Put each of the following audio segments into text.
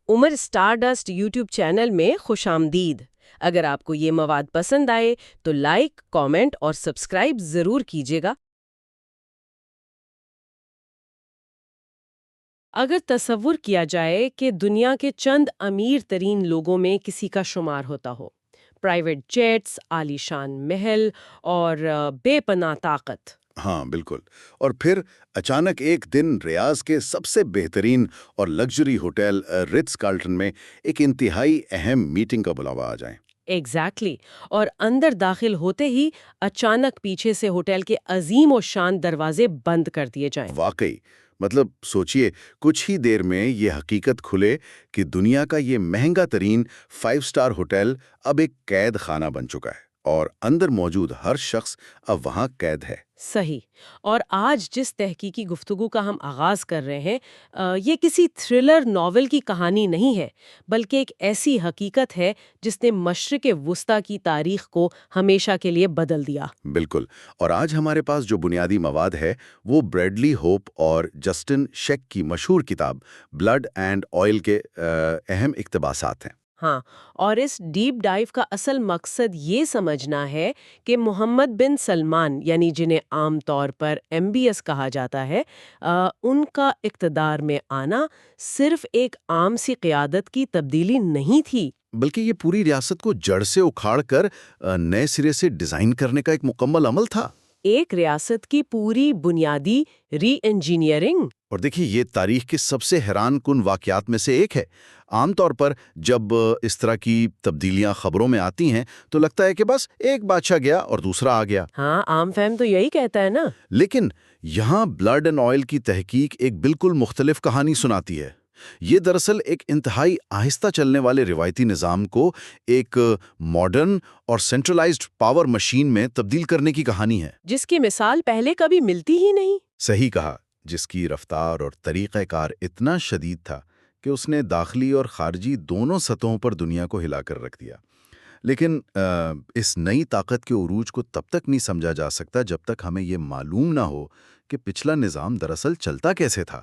عمر star dust YouTube channel میں خوش آمدید۔ اگر آپ کو یہ مواد پسند آئے تو لائک، کامنٹ اور سبسکرائب ضرور کیجیے گا۔ اگر تصور کیا جائے کہ دنیا کے چند امیر ترین لوگوں میں کسی کا شمار ہوتا ہو، پرائیویٹ جیٹس، عالی شان محل اور بے پناہ طاقت۔ ہاں بالکل، اور پھر اچانک ایک دن ریاض کے سب سے بہترین اور لگژری ہوٹل رٹز کارلٹن میں ایک انتہائی اہم میٹنگ کا بلاوا آ جائے۔ ایگزیکٹلی اور اندر داخل ہوتے ہی اچانک پیچھے سے ہوٹل کے عظیم و شان دروازے بند کر دیے جائیں۔ واقعی، مطلب سوچئے، کچھ ہی دیر میں یہ حقیقت کھلے کہ دنیا کا یہ مہنگا ترین 5 اسٹار ہوٹل اب ایک قید خانہ بن چکا ہے، اور اندر موجود ہر شخص اب وہاں قید ہے۔ صحیح۔ اور آج جس تحقیقی گفتگو کا ہم آغاز کر رہے ہیں، یہ کسی تھرلر ناول کی کہانی نہیں ہے، بلکہ ایک ایسی حقیقت ہے جس نے مشرق وسطیٰ کی تاریخ کو ہمیشہ کے لیے بدل دیا۔ بالکل، اور آج ہمارے پاس جو بنیادی مواد ہے وہ بریڈلی ہوپ اور جسٹن شیک کی مشہور کتاب بلڈ اینڈ آئل کے اہم اقتباسات ہیں۔ ہاں، اور اس ڈیپ ڈائیو کا اصل مقصد یہ سمجھنا ہے کہ محمد بن سلمان، یعنی جنہیں عام طور پر MBS کہا جاتا ہے، ان کا اقتدار میں آنا صرف ایک عام سی قیادت کی تبدیلی نہیں تھی، بلکہ یہ پوری ریاست کو جڑ سے اکھاڑ کر نئے سرے سے ڈیزائن کرنے کا ایک مکمل عمل تھا۔ ایک ریاست کی پوری بنیادی ری انجینئرنگ۔ اور دیکھیے، یہ تاریخ کے سب سے حیران کن واقعات میں سے ایک ہے۔ عام طور پر جب اس طرح کی تبدیلیاں خبروں میں آتی ہیں تو لگتا ہے کہ بس ایک بادشاہ گیا اور دوسرا آ گیا۔ ہاں، عام فہم تو یہی کہتا ہے نا۔ لیکن یہاں بلڈ اینڈ آئل کی تحقیق ایک بالکل مختلف کہانی سناتی ہے۔ یہ دراصل ایک انتہائی آہستہ چلنے والے روایتی نظام کو ایک ماڈرن اور سینٹرلائزڈ پاور مشین میں تبدیل کرنے کی کہانی ہے، جس کی مثال پہلے کبھی ملتی ہی نہیں۔ صحیح کہا، جس کی رفتار اور طریقہ کار اتنا شدید تھا کہ اس نے داخلی اور خارجی دونوں سطحوں پر دنیا کو ہلا کر رکھ دیا۔ لیکن اس نئی طاقت کے عروج کو تب تک نہیں سمجھا جا سکتا جب تک ہمیں یہ معلوم نہ ہو کہ پچھلا نظام دراصل چلتا کیسے تھا۔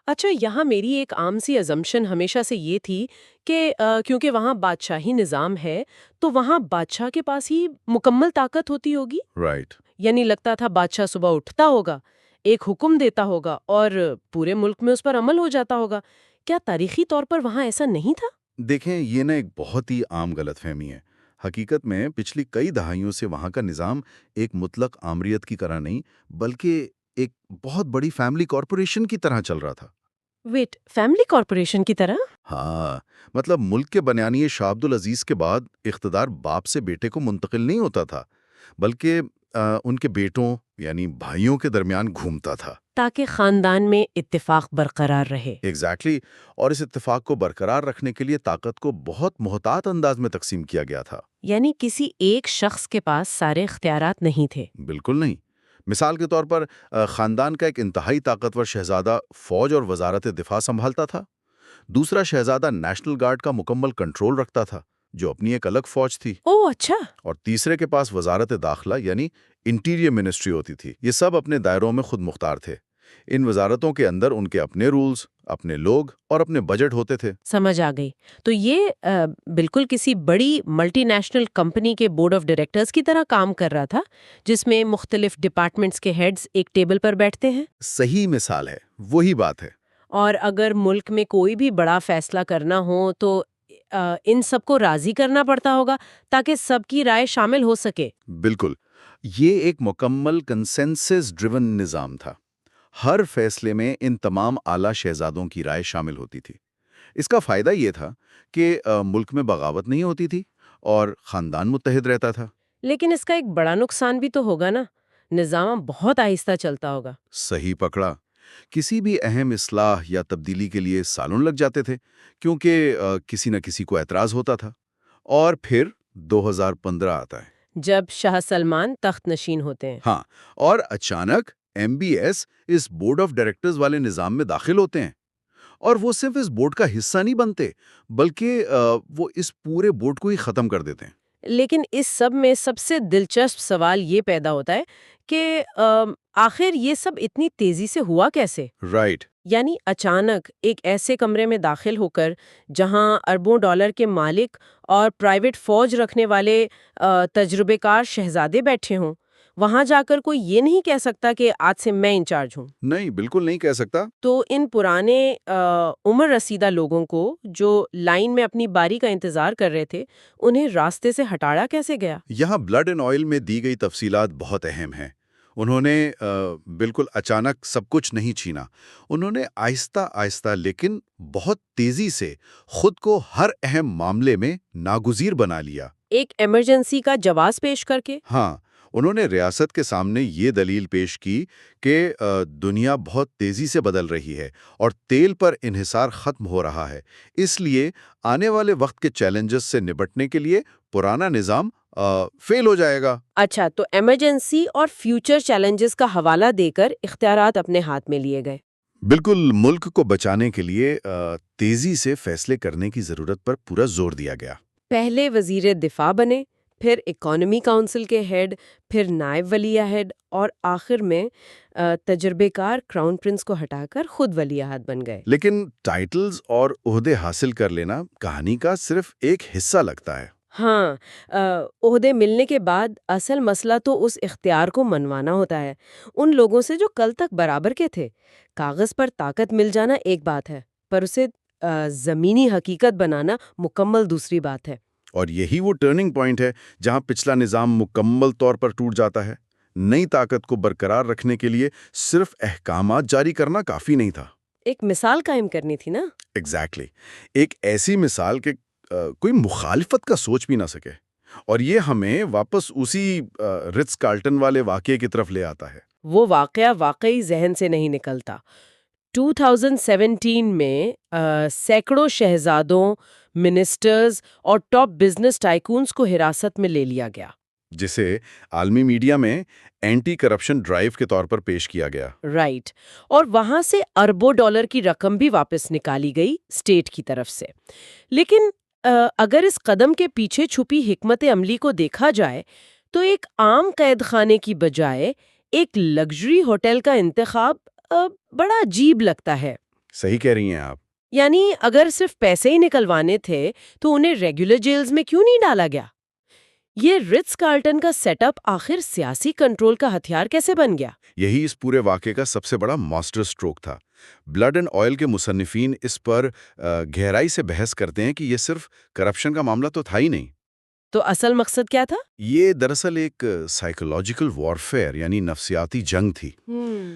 اچھا، یہاں میری ایک عام سی ازمپشن ہمیشہ سے یہ تھی کہ کیونکہ وہاں بادشاہی نظام ہے تو وہاں بادشاہ کے پاس ہی مکمل طاقت ہوتی ہوگی۔ رائٹ۔ یعنی لگتا تھا بادشاہ صبح اٹھتا ہوگا، ایک حکم دیتا ہوگا اور پورے ملک میں اس پر عمل ہو جاتا ہوگا۔ کیا تاریخی طور پر وہاں ایسا نہیں تھا؟ دیکھیں، یہ نا ایک بہت ہی عام غلط فہمی ہے۔ حقیقت میں پچھلی کئی دہائیوں سے وہاں کا نظام ایک مطلق آمریت کی طرح نہیں، بلکہ ایک بہت بڑی فیملی کارپوریشن کی طرح چل رہا تھا۔ ویٹ، فیملی کارپوریشن کی طرح؟ ہاں، مطلب ملک کے بنیانی شاہ عبد العزیز کے بعد اقتدار باپ سے بیٹے کو منتقل نہیں ہوتا تھا، بلکہ ان کے بیٹوں یعنی بھائیوں کے درمیان گھومتا تھا۔ تاکہ خاندان میں اتفاق برقرار رہے۔ ایگزیکٹلی، اور اس اتفاق کو برقرار رکھنے کے لیے طاقت کو بہت محتاط انداز میں تقسیم کیا گیا تھا۔ یعنی کسی ایک شخص کے پاس سارے اختیارات نہیں تھے۔ بالکل نہیں۔ مثال کے طور پر خاندان کا ایک انتہائی طاقتور شہزادہ فوج اور وزارت دفاع سنبھالتا تھا، دوسرا شہزادہ نیشنل گارڈ کا مکمل کنٹرول رکھتا تھا جو اپنی ایک الگ فوج تھی، اوہ اچھا۔ اور تیسرے کے پاس وزارت داخلہ یعنی انٹیریئر منسٹری ہوتی تھی۔ یہ سب اپنے دائروں میں خود مختار تھے۔ ان وزارتوں کے اندر ان کے اپنے رولز، اپنے لوگ اور اپنے بجٹ ہوتے تھے۔ سمجھ آ گئی۔ تو یہ بالکل کسی بڑی ملٹی نیشنل کمپنی کے بورڈ آف ڈائریکٹرز کی طرح کام کر رہا تھا، جس میں مختلف ڈپارٹمنٹس کے ہیڈز ایک ٹیبل پر بیٹھتے ہیں۔ صحیح مثال ہے، وہی بات ہے۔ اور اگر ملک میں کوئی بھی بڑا فیصلہ کرنا ہو تو ان سب کو راضی کرنا پڑتا ہوگا تاکہ سب کی رائے شامل ہو سکے۔ بالکل، یہ ایک مکمل کنسنسس ڈریون نظام تھا۔ ہر فیصلے میں ان تمام اعلیٰ شہزادوں کی رائے شامل ہوتی تھی۔ اس کا فائدہ یہ تھا کہ ملک میں بغاوت نہیں ہوتی تھی اور خاندان متحد رہتا تھا۔ لیکن اس کا ایک بڑا نقصان بھی تو ہوگا نا، نظام بہت آہستہ چلتا ہوگا۔ صحیح پکڑا، کسی بھی اہم اصلاح یا تبدیلی کے لیے سالوں لگ جاتے تھے کیونکہ کسی نہ کسی کو اعتراض ہوتا تھا۔ اور پھر 2015 آتا ہے۔ جب شاہ سلمان تخت نشین ہوتے ہیں۔ ہاں، اور اچانک MBS اس بورڈ آف ڈائریکٹرز والے نظام میں داخل ہوتے ہیں، اور وہ صرف اس بورڈ کا حصہ نہیں بنتے بلکہ وہ اس پورے بورڈ کو ہی ختم کر دیتے ہیں۔ لیکن اس سب میں سب سے دلچسپ سوال یہ پیدا ہوتا ہے کہ آخر یہ سب اتنی تیزی سے ہوا کیسے؟ رائٹ یعنی اچانک ایک ایسے کمرے میں داخل ہو کر جہاں اربوں ڈالر کے مالک اور پرائیویٹ فوج رکھنے والے تجربے کار شہزادے بیٹھے ہوں، وہاں جا کر کوئی یہ نہیں کہہ سکتا کہ آج سے میں انچارج ہوں۔ نہیں، بالکل نہیں کہہ سکتا۔ تو ان پرانے عمر رسیدہ لوگوں کو جو لائن میں اپنی باری کا انتظار کر رہے تھے، انہیں راستے سے ہٹاڑا کیسے گیا؟ یہاں بلڈ اینڈ آئل میں دی گئی تفصیلات بہت اہم ہیں۔ انہوں نے بالکل اچانک سب کچھ نہیں چھینا، انہوں نے آہستہ آہستہ لیکن بہت تیزی سے خود کو ہر اہم معاملے میں ناگزیر بنا لیا۔ ایک ایمرجنسی کا جواز پیش کر کے؟ ہاں، انہوں نے ریاست کے سامنے یہ دلیل پیش کی کہ دنیا بہت تیزی سے بدل رہی ہے اور تیل پر انحصار ختم ہو رہا ہے، اس لیے آنے والے وقت کے چیلنجز سے نپٹنے کے لیے پرانا نظام فیل ہو جائے گا۔ اچھا، تو ایمرجنسی اور فیوچر چیلنجز کا حوالہ دے کر اختیارات اپنے ہاتھ میں لیے گئے۔ بالکل، ملک کو بچانے کے لیے تیزی سے فیصلے کرنے کی ضرورت پر پورا زور دیا گیا۔ پہلے وزیر دفاع بنے، پھر اکانومی کونسل کے ہیڈ، پھر نائب ولی عہد اور آخر میں تجربے کار کراؤن پرنس کو ہٹا کر خود ولی عہد بن گئے۔ لیکن ٹائٹلز اور عہدے حاصل کر لینا کہانی کا صرف ایک حصہ لگتا ہے۔ ہاں، عہدے ملنے کے بعد اصل مسئلہ تو اس اختیار کو منوانا ہوتا ہے، ان لوگوں سے جو کل تک برابر کے تھے۔ کاغذ پر طاقت مل جانا ایک بات ہے، پر اسے زمینی حقیقت بنانا مکمل دوسری بات ہے۔ اور یہی وہ ٹرننگ پوائنٹ ہے جہاں پچھلا نظام مکمل طور پر ٹوٹ جاتا ہے۔ نئی طاقت کو برقرار رکھنے کے لیے صرف احکامات جاری کرنا کافی نہیں تھا۔ ایک مثال قائم کرنی تھی نا؟ ایگزیکٹلی، ایک ایسی مثال کہ کوئی مخالفت کا سوچ بھی نہ سکے۔ اور یہ ہمیں واپس اسی رٹز کارلٹن والے واقعے کی طرف لے آتا ہے۔ وہ واقعہ واقعی ذہن سے نہیں نکلتا۔ 2017 میں سینکڑوں شہزادوں، منسٹرز اور ٹاپ بزنس ٹائکونز کو حراست میں لے لیا گیا، جسے عالمی میڈیا میں اینٹی کرپشن ڈرائیو کے طور پر پیش کیا گیا۔ رائٹ، اور وہاں سے اربوں ڈالر کی رقم بھی واپس نکالی گئی اسٹیٹ کی طرف سے۔ لیکن اگر اس قدم کے پیچھے چھپی حکمت عملی کو دیکھا جائے تو ایک عام قید خانے کی بجائے ایک لگژری ہوٹل کا انتخاب بڑا عجیب لگتا ہے۔ صحیح کہہ رہی ہیں آپ۔ یعنی اگر صرف پیسے ہی نکلوانے تھے تو انہیں ریگولر جیلز میں کیوں نہیں ڈالا گیا؟ یہ رٹز کارلٹن کا سیٹ اپ آخر سیاسی کنٹرول کا ہتھیار کیسے بن گیا؟ یہی اس پورے واقعے کا سب سے بڑا ماسٹر سٹروک تھا۔ بلڈ اینڈ آئل کے مصنفین اس پر گہرائی سے بحث کرتے ہیں کہ یہ صرف کرپشن کا معاملہ تو تھا ہی نہیں۔ تو اصل مقصد کیا تھا؟ یہ دراصل ایک سائیکولوجیکل وارفیئر یعنی نفسیاتی جنگ تھی۔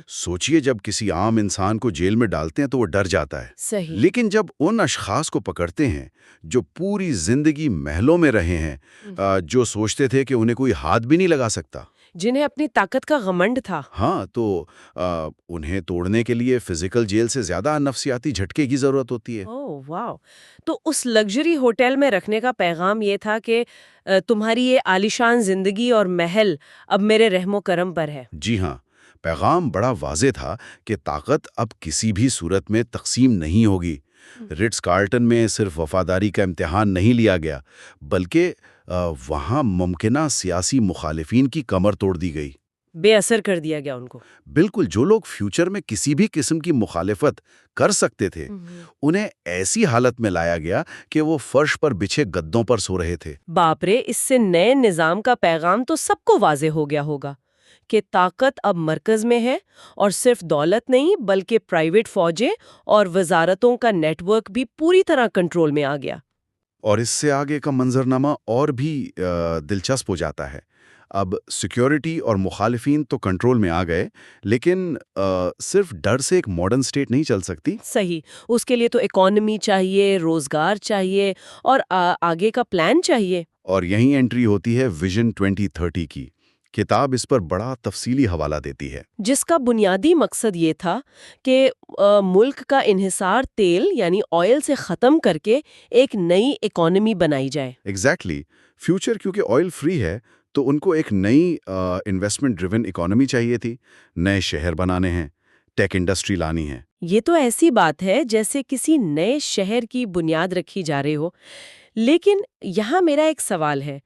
سوچئے، جب کسی عام انسان کو جیل میں ڈالتے ہیں تو وہ ڈر جاتا ہے۔ صحیح۔ لیکن جب ان اشخاص کو پکڑتے ہیں جو پوری زندگی محلوں میں رہے ہیں، جو سوچتے تھے کہ انہیں کوئی ہاتھ بھی نہیں لگا سکتا، جنہیں اپنی طاقت کا غمنڈ تھا، ہاں، تو انہیں توڑنے کے لیے فزیکل جیل سے زیادہ نفسیاتی جھٹکے کی ضرورت ہوتی ہے۔ اوہ واو! تو اس لگژری ہوٹل میں رکھنے کا پیغام یہ تھا کہ تمہاری یہ عالیشان زندگی اور محل اب میرے رحم و کرم پر ہے۔ جی ہاں، پیغام بڑا واضح تھا کہ طاقت اب کسی بھی صورت میں تقسیم نہیں ہوگی۔ رٹز کارلٹن میں صرف وفاداری کا امتحان نہیں لیا گیا، بلکہ وہاں ممکنہ سیاسی مخالفین کی کمر توڑ دی گئی۔ بے اثر کر دیا گیا ان کو۔ بالکل، جو لوگ فیوچر میں کسی بھی قسم کی مخالفت کر سکتے تھے، انہیں ایسی حالت میں لایا گیا کہ وہ فرش پر بچھے گدوں پر سو رہے تھے۔ باپ رے، اس سے نئے نظام کا پیغام تو سب کو واضح ہو گیا ہوگا کہ طاقت اب مرکز میں ہے، اور صرف دولت نہیں بلکہ پرائیویٹ فوجیں اور وزارتوں کا نیٹ ورک بھی پوری طرح کنٹرول میں آ گیا۔ اور اس سے آگے کا منظرنامہ اور بھی دلچسپ ہو جاتا ہے۔ اب سیکیورٹی اور مخالفین تو کنٹرول میں آ گئے، لیکن صرف ڈر سے ایک ماڈرن اسٹیٹ نہیں چل سکتی۔ صحیح، اس کے لیے تو اکانومی چاہیے، روزگار چاہیے اور آگے کا پلان چاہیے۔ اور یہیں انٹری ہوتی ہے ویژن 2030 کی۔ کتاب اس پر بڑا تفصیلی حوالہ دیتی ہے، جس کا بنیادی مقصد یہ تھا کہ ملک کا انحصار تیل یعنی آئل سے ختم کر کے ایک نئی اکانومی بنائی جائے۔ ایگزیکٹلی۔ فیوچر کیونکہ آئل فری ہے تو ان کو ایک نئی انویسٹمنٹ ڈریون اکانومی چاہیے تھی، نئے شہر بنانے ہیں، ٹیک انڈسٹری لانی ہے۔ یہ تو ایسی بات ہے جیسے کسی نئے شہر کی بنیاد رکھی جا رہی ہو۔ لیکن یہاں میرا ایک سوال ہے،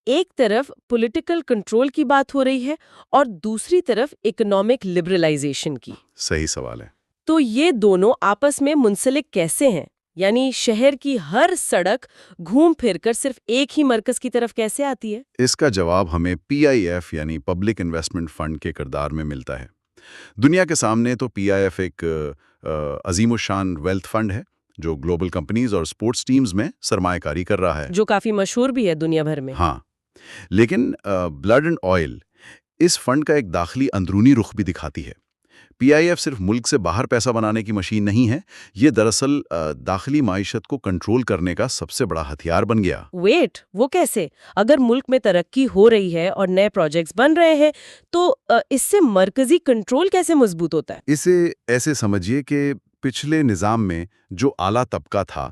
ایک طرف پولیٹیکل کنٹرول کی بات ہو رہی ہے اور دوسری طرف اکنامک لبرلائزیشن کی. صحیح سوال ہے. تو یہ دونوں آپس میں منسلک کیسے ہیں؟ یعنی شہر کی ہر سڑک گھوم پھر کر صرف ایک ہی مرکز کی طرف کیسے آتی ہے؟ اس کا جواب ہمیں PIF یعنی پبلک انویسٹمنٹ فنڈ کے کردار میں ملتا ہے. دنیا کے سامنے تو PIF ایک عظیم الشان ویلتھ فنڈ ہے جو گلوبل کمپنیز اور سپورٹس ٹیمز میں سرمایہ کاری کر رہا ہے. جو کافی مشہور بھی ہے دنیا بھر میں. ہاں، لیکن بلڈ اینڈ آئل اس فنڈ کا ایک داخلی اندرونی رخ بھی دکھاتی ہے. PIF صرف ملک سے باہر پیسہ بنانے کی مشین نہیں ہے، یہ دراصل داخلی معیشت کو کنٹرول کرنے کا سب سے بڑا ہتھیار بن گیا. ویٹ، وہ کیسے؟ اگر ملک میں ترقی ہو رہی ہے اور نئے پروجیکٹس بن رہے ہیں تو اس سے مرکزی کنٹرول کیسے مضبوط ہوتا ہے؟ اسے ایسے سمجھیے کہ پچھلے نظام میں جو اعلیٰ طبقہ تھا،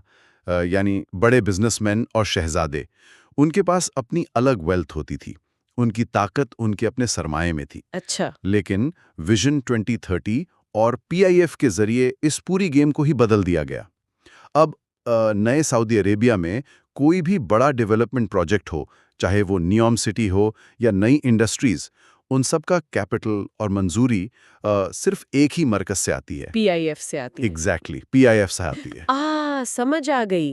یعنی بڑے بزنس مین اور شہزادے، ان کے پاس اپنی الگ ویلتھ ہوتی تھی. ان کی طاقت ان کے اپنے سرمایے میں تھی. اچھا. لیکن ویژن 2030 اور PIF کے ذریعے اس پوری گیم کو ہی بدل دیا گیا. اب نئے سعودی عربیہ میں کوئی بھی بڑا ڈیولپمنٹ پروجیکٹ ہو، چاہے وہ نیوم سٹی ہو یا نئی انڈسٹریز، ان سب کا کیپٹل اور منظوری صرف ایک ہی مرکز سے آتی ہے. PIF سے آتی ہے. ایگزیکٹلی PIF سے آتی ہے. سمجھ آ گئی.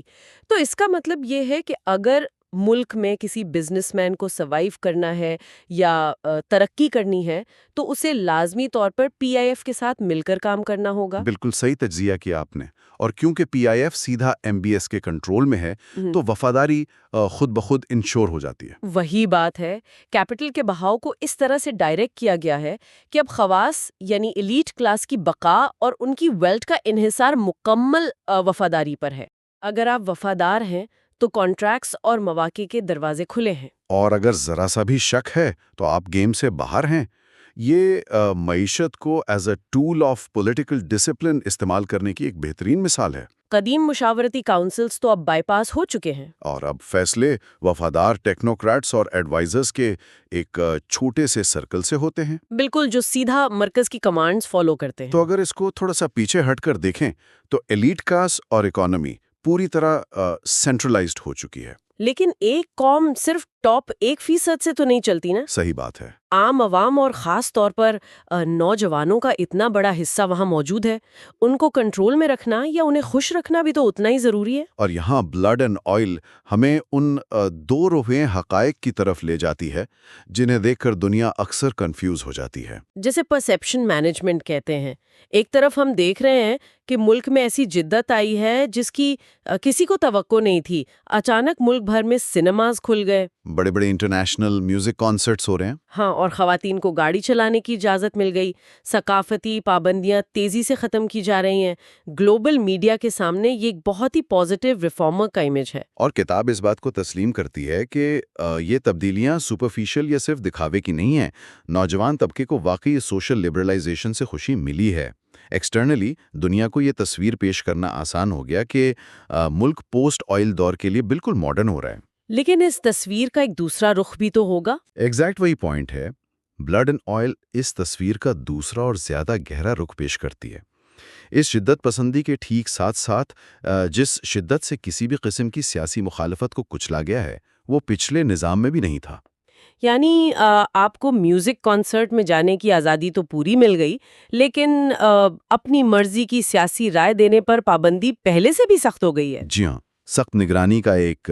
تو اس کا مطلب یہ ہے کہ اگر ملک میں کسی بزنس مین کو سروائیو کرنا ہے یا ترقی کرنی ہے تو اسے لازمی طور پر PIF کے ساتھ مل کر کام کرنا ہوگا. بالکل صحیح تجزیہ کیا آپ نے. اور کیونکہ PIF سیدھا MBS کے کنٹرول میں ہے تو وفاداری خود بخود انشور ہو جاتی ہے. وہی بات ہے، کیپٹل کے بہاؤ کو اس طرح سے ڈائریکٹ کیا گیا ہے کہ اب خواص یعنی ایلیٹ کلاس کی بقا اور ان کی ویلتھ کا انحصار مکمل وفاداری پر ہے. اگر آپ وفادار ہیں تو کانٹریکٹس اور مواقع کے دروازے کھلے ہیں. اور اگر ذرا سا بھی شک ہے تو آپ گیم سے باہر ہیں. یہ معیشت کو as a tool of political discipline استعمال کرنے کی ایک بہترین مثال ہے. قدیم مشاورتی کاؤنسلز تو اب بائی پاس ہو چکے ہیں اور اب فیصلے وفادار ٹیکنوکریٹس اور ایڈوائزرز کے ایک چھوٹے سے سرکل سے ہوتے ہیں. بالکل، جو سیدھا مرکز کی کمانڈز فالو کرتے ہیں. تو اگر اس کو تھوڑا سا پیچھے ہٹ کر دیکھیں تو ایلیٹ کلاس اور اکانومی پوری طرح سینٹرلائزڈ ہو چکی ہے. لیکن ایک قوم صرف ٹاپ 1% سے تو نہیں چلتی نا. صحیح بات ہے. عام عوام اور خاص طور پر نوجوانوں کا اتنا بڑا حصہ وہاں موجود ہے. ان کو کنٹرول میں رکھنا یا انہیں خوش رکھنا بھی تو اتنا ہی ضروری ہے. اور یہاں بلڈ اینڈ آئل ہمیں ان دو روحیں حقائق کی طرف لے جاتی ہے جنہیں دیکھ کر دنیا اکثر کنفیوز ہو جاتی ہے. جسے پرسیپشن مینجمنٹ کہتے ہیں. ایک طرف ہم دیکھ رہے ہیں کہ ملک میں ایسی جدت آئی ہے جس کی کسی کو توقع نہیں تھی. اچانک ملک بھر میں سینماز کھل گئے، بڑے بڑے انٹرنیشنل میوزک کانسرٹس ہو رہے ہیں. ہاں، اور خواتین کو گاڑی چلانے کی اجازت مل گئی. ثقافتی پابندیاں تیزی سے ختم کی جا رہی ہیں. گلوبل میڈیا کے سامنے یہ ایک بہت ہی پازیٹیو ریفارمر کا امیج ہے. اور کتاب اس بات کو تسلیم کرتی ہے کہ یہ تبدیلیاں سپرفیشل یا صرف دکھاوے کی نہیں ہیں. نوجوان طبقے کو واقعی سوشل لبرلائزیشن سے خوشی ملی ہے. ایکسٹرنلی دنیا کو یہ تصویر پیش کرنا آسان ہو گیا کہ ملک پوسٹ آئل دور کے لیے بالکل ماڈرن ہو رہا ہے. لیکن اس تصویر کا ایک دوسرا رخ بھی تو ہوگا. ایگزیکٹ وہی پوائنٹ ہے. بلڈ اینڈ آئل اس تصویر کا دوسرا اور زیادہ گہرا رخ پیش کرتی ہے. اس شدت پسندی کے ٹھیک ساتھ ساتھ جس شدت سے کسی بھی قسم کی سیاسی مخالفت کو کچلا گیا ہے وہ پچھلے نظام میں بھی نہیں تھا. یعنی آپ کو میوزک کانسرٹ میں جانے کی آزادی تو پوری مل گئی، لیکن اپنی مرضی کی سیاسی رائے دینے پر پابندی پہلے سے بھی سخت ہو گئی ہے. جی ہاں، سخت نگرانی کا ایک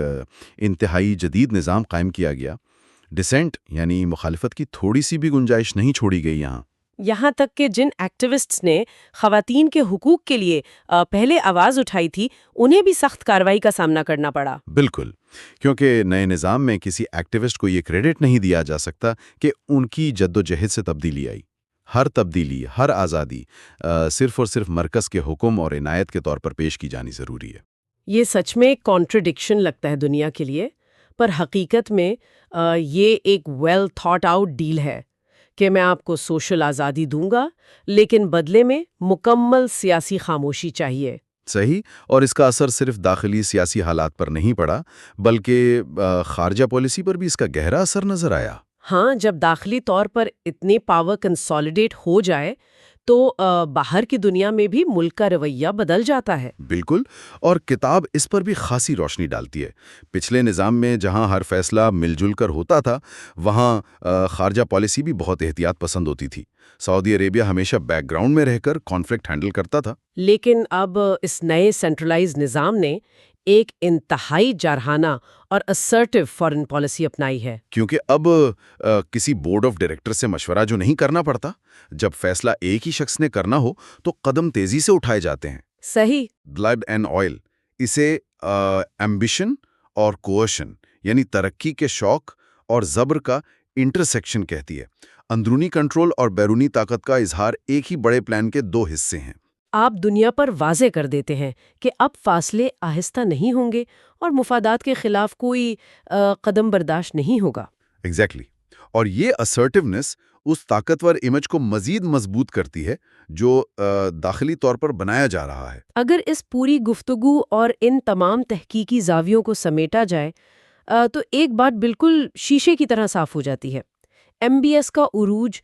انتہائی جدید نظام قائم کیا گیا. ڈسینٹ یعنی مخالفت کی تھوڑی سی بھی گنجائش نہیں چھوڑی گئی. یہاں تک کہ جن ایکٹیوسٹس نے خواتین کے حقوق کے لیے پہلے آواز اٹھائی تھی انہیں بھی سخت کارروائی کا سامنا کرنا پڑا. بالکل، کیونکہ نئے نظام میں کسی ایکٹیوسٹ کو یہ کریڈٹ نہیں دیا جا سکتا کہ ان کی جدوجہد سے تبدیلی آئی. ہر تبدیلی، ہر آزادی صرف اور صرف مرکز کے حکم اور عنایت کے طور پر پیش کی جانی ضروری ہے. یہ سچ میں ایک کانٹرڈکشن لگتا ہے دنیا کے لیے، پر حقیقت میں یہ ایک ویل تھاٹ آؤٹ ڈیل ہے کہ میں آپ کو سوشل آزادی دوں گا لیکن بدلے میں مکمل سیاسی خاموشی چاہیے. صحیح. اور اس کا اثر صرف داخلی سیاسی حالات پر نہیں پڑا بلکہ خارجہ پالیسی پر بھی اس کا گہرا اثر نظر آیا. ہاں، جب داخلی طور پر اتنی پاور کنسالیڈیٹ ہو جائے تو باہر کی دنیا میں بھی ملک کا رویہ بدل جاتا ہے۔ بالکل، اور کتاب اس پر بھی خاصی روشنی ڈالتی ہے۔ پچھلے نظام میں جہاں ہر فیصلہ مل جل کر ہوتا تھا، وہاں خارجہ پالیسی بھی بہت احتیاط پسند ہوتی تھی۔ سعودی عربیہ ہمیشہ بیک گراؤنڈ میں رہ کر کانفلکٹ ہینڈل کرتا تھا۔ لیکن اب اس نئے سینٹرلائز نظام نے ایک انتہائی جارحانہ اور اسرٹیو فارن پالیسی اپنائی ہے۔ کیونکہ اب کسی بورڈ آف ڈائریکٹر سے مشورہ جو نہیں کرنا پڑتا، جب فیصلہ ایک ہی شخص نے کرنا ہو تو قدم تیزی سے اٹھائے جاتے ہیں۔ صحیح۔ بلڈ اینڈ آئل اسے ایمبیشن اور کوئشن، یعنی ترقی کے شوق اور زبر کا انٹرسیکشن کہتی ہے۔ اندرونی کنٹرول اور بیرونی طاقت کا اظہار ایک ہی بڑے پلان کے دو حصے ہیں۔ آپ دنیا پر واضح کر دیتے ہیں کہ اب فاصلے آہستہ نہیں ہوں گے اور مفادات کے خلاف کوئی قدم برداشت نہیں ہوگا۔ ایگزیکٹلی۔ اور یہ اسرٹیونیس اس طاقتور امیج کو مزید مضبوط کرتی ہے جو داخلی طور پر بنایا جا رہا ہے۔ اگر اس پوری گفتگو اور ان تمام تحقیقی زاویوں کو سمیٹا جائے تو ایک بات بالکل شیشے کی طرح صاف ہو جاتی ہے۔ MBS کا عروج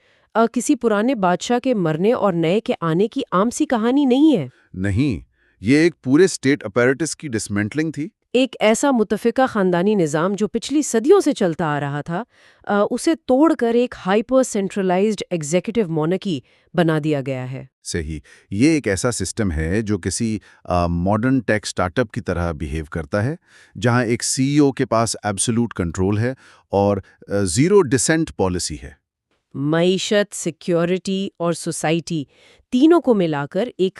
کسی پرانے بادشاہ کے مرنے اور نئے کے آنے کی عام سی کہانی نہیں ہے۔ نہیں، یہ ایک پورے اسٹیٹ اپیریٹس کی ڈسمنٹلنگ تھی۔ ایک ایسا متفقہ خاندانی نظام جو پچھلی صدیوں سے چلتا آ رہا تھا، اسے توڑ کر ایک ہائپر سینٹرلائزڈ ایگزیکٹو مونارکی بنا دیا گیا ہے۔ صحیح، یہ ایک ایسا سسٹم ہے جو کسی ماڈرن ٹیک سٹارٹ اپ کی طرح بیہیو کرتا ہے، جہاں ایک CEO کے پاس ایبسولوٹ کنٹرول ہے اور زیرو ڈسینٹ پالیسی ہے۔ معیشت، سیکیورٹی اور سوسائٹی تینوں کو ملا کر ایک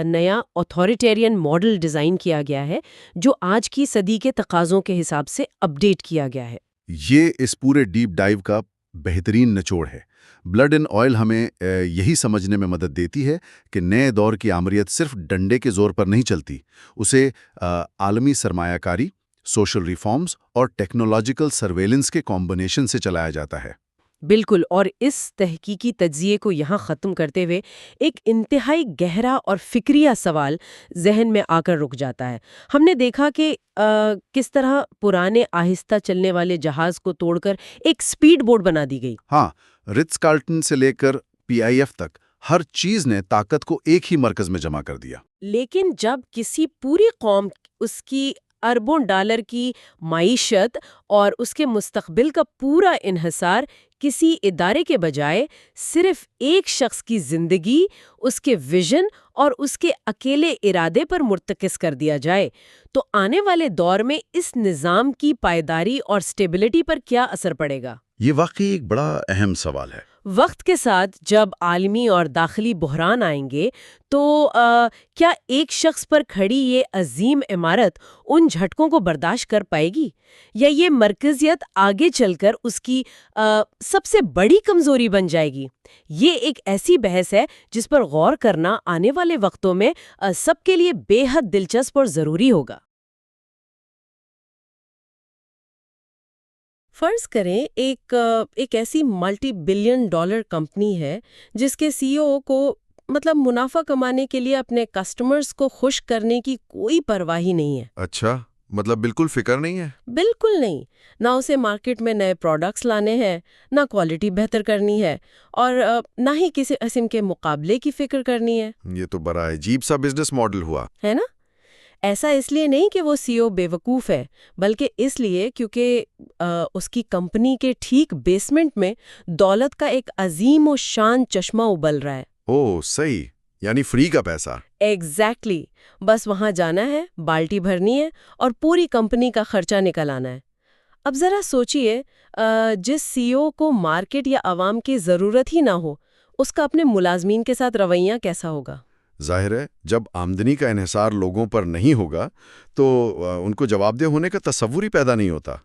نیا اتھارٹیرین ماڈل ڈیزائن کیا گیا ہے جو آج کی صدی کے تقاضوں کے حساب سے اپڈیٹ کیا گیا ہے۔ یہ اس پورے ڈیپ ڈائیو کا بہترین نچوڑ ہے۔ بلڈ اینڈ آئل ہمیں یہی سمجھنے میں مدد دیتی ہے کہ نئے دور کی آمریت صرف ڈنڈے کے زور پر نہیں چلتی، اسے عالمی سرمایہ کاری، سوشل ریفارمز اور ٹیکنالوجیکل سرویلنس کے کمبینیشن سے چلایا جاتا ہے۔ بالکل، اور اس تحقیقی تجزیے کو یہاں ختم کرتے ہوئے ایک انتہائی گہرا اور فکریہ سوال ذہن میں آ کر رک جاتا ہے۔ ہم نے دیکھا کہ کس طرح پرانے آہستہ چلنے والے جہاز کو توڑ کر ایک سپیڈ بوٹ بنا دی گئی۔ ہاں، رٹز کارلٹن سے لے کر PIF تک ہر چیز نے طاقت کو ایک ہی مرکز میں جمع کر دیا۔ لیکن جب کسی پوری قوم اس کی اربوں ڈالر کی معیشت اور اس کے مستقبل کا پورا انحصار کسی ادارے کے بجائے صرف ایک شخص کی زندگی، اس کے ویژن اور اس کے اکیلے ارادے پر مرتکز کر دیا جائے، تو آنے والے دور میں اس نظام کی پائیداری اور سٹیبلٹی پر کیا اثر پڑے گا؟ یہ واقعی ایک بڑا اہم سوال ہے۔ وقت کے ساتھ جب عالمی اور داخلی بحران آئیں گے تو کیا ایک شخص پر کھڑی یہ عظیم عمارت ان جھٹکوں کو برداشت کر پائے گی، یا یہ مرکزیت آگے چل کر اس کی سب سے بڑی کمزوری بن جائے گی؟ یہ ایک ایسی بحث ہے جس پر غور کرنا آنے والے وقتوں میں سب کے لیے بے حد دلچسپ اور ضروری ہوگا۔ فرض کریں ایک ایسی ملٹی بلین ڈالر کمپنی ہے جس کے CEO کو منافع کمانے کے لیے اپنے کسٹمرز کو خوش کرنے کی کوئی پرواہ ہی نہیں ہے۔ اچھا، بالکل فکر نہیں ہے؟ بالکل نہیں، نہ اسے مارکیٹ میں نئے پروڈکٹس لانے ہیں، نہ کوالٹی بہتر کرنی ہے، اور نہ ہی کسی قسم کے مقابلے کی فکر کرنی ہے۔ یہ تو بڑا عجیب سا بزنس ماڈل ہوا ہے نا؟ ایسا اس لیے نہیں کہ وہ CEO بے وقوف ہے، بلکہ اس لیے کیونکہ اس کی کمپنی کے ٹھیک بیسمنٹ میں دولت کا ایک عظیم و شان چشمہ ابل رہا ہے۔ اوہ صحیح، یعنی فری کا پیسہ۔ ایگزیکٹلی، بس وہاں جانا ہے، بالٹی بھرنی ہے اور پوری کمپنی کا خرچہ نکل آنا ہے۔ اب ذرا سوچئے، جس CEO کو مارکیٹ یا عوام کی ضرورت ہی نہ ہو، اس کا اپنے ملازمین کے ساتھ رویہ کیسا ہوگا؟ ظاہر ہے، جب آمدنی کا انحصار لوگوں پر نہیں ہوگا تو ان کو جواب دہ ہونے کا تصور ہی پیدا نہیں ہوتا،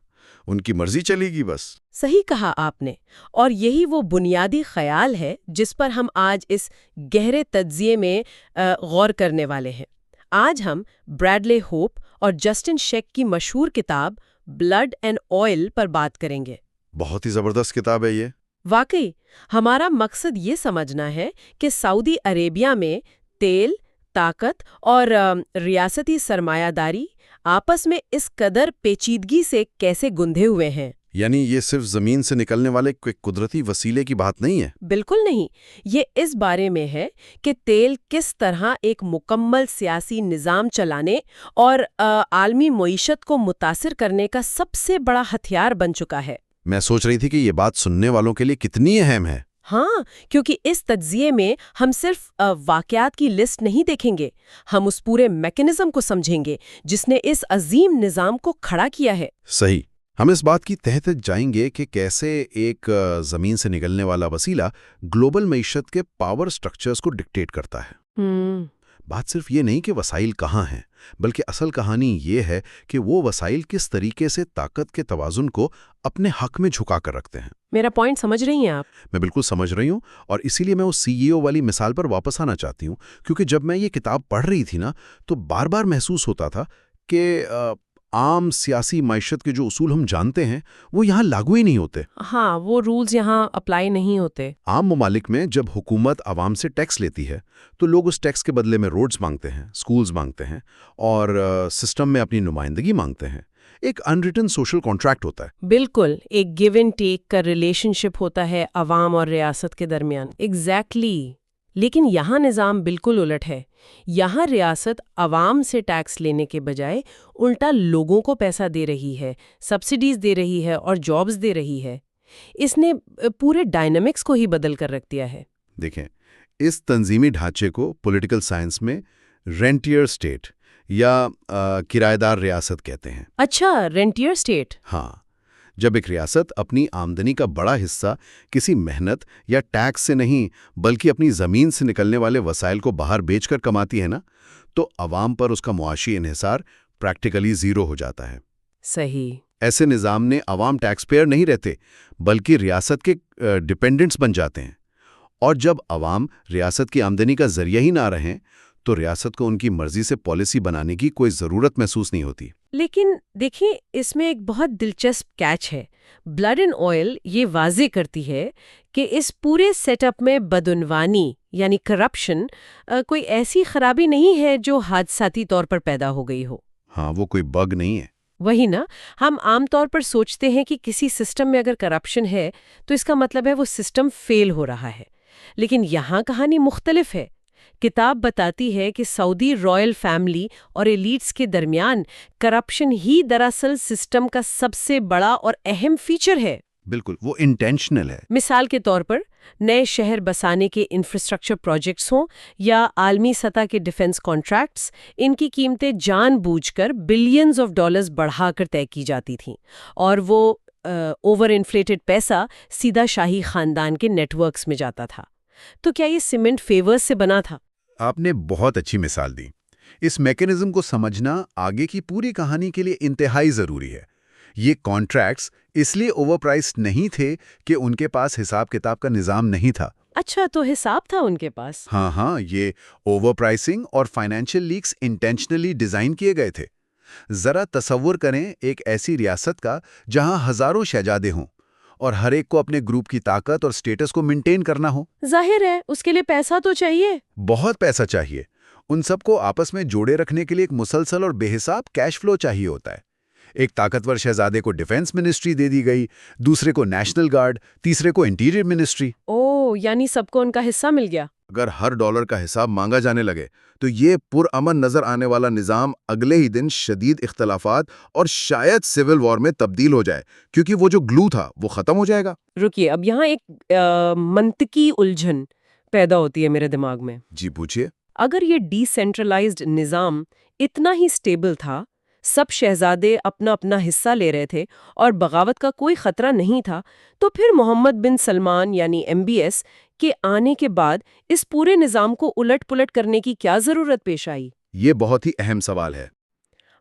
ان کی مرضی چلے گی بس۔ صحیح کہا آپ نے، اور یہی وہ بنیادی خیال ہے جس پر ہم آج اس گہرے تجزیے میں غور کرنے والے ہیں۔ آج ہم بریڈلے ہوپ اور جسٹن شیک کی مشہور کتاب بلڈ اینڈ آئل پر بات کریں گے۔ بہت ہی زبردست کتاب ہے یہ۔ واقعی، ہمارا مقصد یہ سمجھنا ہے کہ سعودی عربیہ میں تیل، طاقت اور ریاستی سرمایہ داری آپس میں اس قدر پیچیدگی سے کیسے گندھے ہوئے ہیں۔ یعنی یہ صرف زمین سے نکلنے والے کوئی قدرتی وسیلے کی بات نہیں ہے؟ بالکل نہیں، یہ اس بارے میں ہے کہ تیل کس طرح ایک مکمل سیاسی نظام چلانے اور عالمی معیشت کو متاثر کرنے کا سب سے بڑا ہتھیار بن چکا ہے۔ میں سوچ رہی تھی کہ یہ بات سننے والوں کے لیے کتنی اہم ہے۔ ہاں، کیونکہ اس تجزیے میں ہم صرف واقعات کی لسٹ نہیں دیکھیں گے، ہم اس پورے میکانزم کو سمجھیں گے جس نے اس عظیم نظام کو کھڑا کیا ہے۔ صحیح، ہم اس بات کی تہ تک جائیں گے کہ کیسے ایک زمین سے نکلنے والا وسیلہ گلوبل معیشت کے پاور سٹرکچرز کو ڈکٹیٹ کرتا ہے۔ بات صرف یہ نہیں کہ وسائل کہاں ہیں، بلکہ اصل کہانی یہ ہے کہ وہ وسائل کس طریقے سے طاقت کے توازن کو اپنے حق میں جھکا کر رکھتے ہیں۔ میرا پوائنٹ سمجھ رہی ہیں آپ؟ میں بالکل سمجھ رہی ہوں، اور اسی لیے میں اس CEO والی مثال پر واپس آنا چاہتی ہوں، کیونکہ جب میں یہ کتاب پڑھ رہی تھی نا تو بار بار محسوس ہوتا تھا کہ عام سیاسی معیشت کے جو اصول ہم جانتے ہیں وہ یہاں لاگو ہی نہیں ہوتے۔ ہاں، وہ رولز یہاں اپلائی نہیں ہوتے۔ عام ممالک میں جب حکومت عوام سے ٹیکس لیتی ہے تو لوگ اس ٹیکس کے بدلے میں روڈز مانگتے ہیں، سکولز مانگتے ہیں، اور سسٹم میں اپنی نمائندگی مانگتے ہیں۔ ایک ان ریٹن سوشل کانٹریکٹ ہوتا ہے۔ بالکل، ایک گیو اینڈ ٹیک کا ریلیشن شپ ہوتا ہے عوام اور ریاست کے درمیان۔ ایگزیکٹلی۔ لیکن یہاں نظام بالکل الٹ ہے۔ یہاں ریاست عوام سے ٹیکس لینے کے بجائے الٹا لوگوں کو پیسہ دے رہی ہے، سبسڈیز دے رہی ہے اور جابز دے رہی ہے۔ اس نے پورے ڈائنامکس کو ہی بدل کر رکھ دیا ہے۔ دیکھیں، اس تنظیمی ڈھانچے کو پولیٹیکل سائنس میں رینٹیئر اسٹیٹ یا کرایہ دار ریاست کہتے ہیں۔ اچھا، رینٹیئر اسٹیٹ۔ ہاں، جب ایک ریاست اپنی آمدنی کا بڑا حصہ کسی محنت یا ٹیکس سے نہیں بلکہ اپنی زمین سے نکلنے والے وسائل کو باہر بیچ کر کماتی ہے نا، تو عوام پر اس کا معاشی انحصار پریکٹیکلی زیرو ہو جاتا ہے۔ صحیح۔ ایسے نظام نے عوام ٹیکس پیئر نہیں رہتے بلکہ ریاست کے ڈیپینڈنٹس بن جاتے ہیں، اور جب عوام ریاست کی آمدنی کا ذریعہ ہی نہ رہیں تو ریاست کو ان کی مرضی سے پالیسی بنانے کی کوئی ضرورت محسوس نہیں ہوتی۔ لیکن دیکھیں، اس میں ایک بہت دلچسپ کیچ ہے۔ بلڈ اینڈ آئل یہ واضح کرتی ہے کہ اس پورے سیٹ اپ میں بدعنوانی یعنی کرپشن کوئی ایسی خرابی نہیں ہے جو حادثاتی طور پر پیدا ہو گئی ہو۔ ہاں، وہ کوئی بگ نہیں ہے۔ وہی نا، ہم عام طور پر سوچتے ہیں کہ کسی سسٹم میں اگر کرپشن ہے تو اس کا مطلب ہے وہ سسٹم فیل ہو رہا ہے، لیکن یہاں کہانی مختلف ہے۔ کتاب بتاتی ہے کہ سعودی رائل فیملی اور ایلیٹس کے درمیان کرپشن ہی دراصل سسٹم کا سب سے بڑا اور اہم فیچر ہے۔ بالکل، وہ انٹینشنل ہے۔ مثال کے طور پر نئے شہر بسانے کے انفراسٹرکچر پروجیکٹس ہوں یا عالمی سطح کے ڈیفنس کانٹریکٹس، ان کی قیمتیں جان بوجھ کر بلینز آف ڈالرز بڑھا کر طے کی جاتی تھیں، اور وہ اوور انفلیٹڈ پیسہ سیدھا شاہی خاندان کے نیٹ ورکس میں جاتا تھا۔ تو کیا یہ سیمنٹ فیورز سے بنا تھا؟ آپ نے بہت اچھی مثال دی۔ اس میکانزم کو سمجھنا آگے کی پوری کہانی کے لیے انتہائی ضروری ہے۔ یہ کانٹریکٹس اس لیے اوور پرائسڈ نہیں تھے کہ ان کے پاس حساب کتاب کا نظام نہیں تھا۔ اچھا، تو حساب تھا ان کے پاس؟ ہاں، یہ اوور پرائسنگ اور فائنینشیل لیکس انٹینشنلی ڈیزائن کیے گئے تھے۔ ذرا تصور کریں ایک ایسی ریاست کا جہاں ہزاروں شہزادے ہوں اور ہر ایک کو اپنے گروپ کی طاقت اور سٹیٹس کو مینٹین کرنا ہو۔ ظاہر ہے، اس کے لیے پیسہ تو چاہیے۔ بہت پیسہ چاہیے۔ ان سب کو آپس میں جوڑے رکھنے کے لیے ایک مسلسل اور بے حساب کیش فلو چاہیے ہوتا ہے۔ ایک طاقتور شہزادے کو ڈیفنس منسٹری دے دی گئی، دوسرے کو نیشنل گارڈ، تیسرے کو انٹیریئر منسٹری۔ یعنی سب کو ان کا حصہ مل گیا۔ اگر ہر ڈالر کا حساب مانگا جانے لگے تو یہ پرامن نظر آنے والا نظام اگلے ہی دن شدید اختلافات اور شاید سول وار میں تبدیل ہو جائے، کیونکہ وہ جو گلو تھا وہ ختم ہو جائے گا۔ رکیے، اب یہاں ایک منطقی الجھن پیدا ہوتی ہے میرے دماغ میں۔ جی پوچھئے۔ اگر یہ ڈی سینٹرلائزڈ نظام اتنا ہی سٹیبل تھا، سب شہزادے اپنا اپنا حصہ لے رہے تھے اور بغاوت کا کوئی خطرہ نہیں تھا، تو پھر محمد بن سلمان یعنی MBS کے آنے کے بعد اس پورے نظام کو الٹ پلٹ کرنے کی کیا ضرورت پیش آئی؟ یہ بہت ہی اہم سوال ہے۔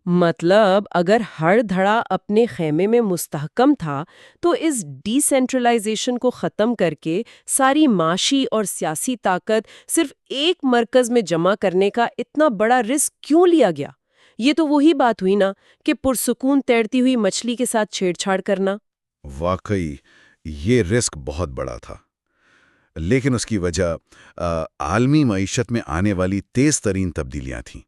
مطلب اگر ہر دھڑا اپنے خیمے میں مستحکم تھا تو اس ڈی سینٹرلائزیشن کو ختم کر کے ساری معاشی اور سیاسی طاقت صرف ایک مرکز میں جمع کرنے کا اتنا بڑا رسک کیوں لیا گیا؟ یہ تو وہی بات ہوئی نا کہ پرسکون تیرتی ہوئی مچھلی کے ساتھ چھیڑ چھاڑ کرنا۔ واقعی یہ رسک بہت بڑا تھا، لیکن اس کی وجہ عالمی معیشت میں آنے والی تیز ترین تبدیلیاں تھیں۔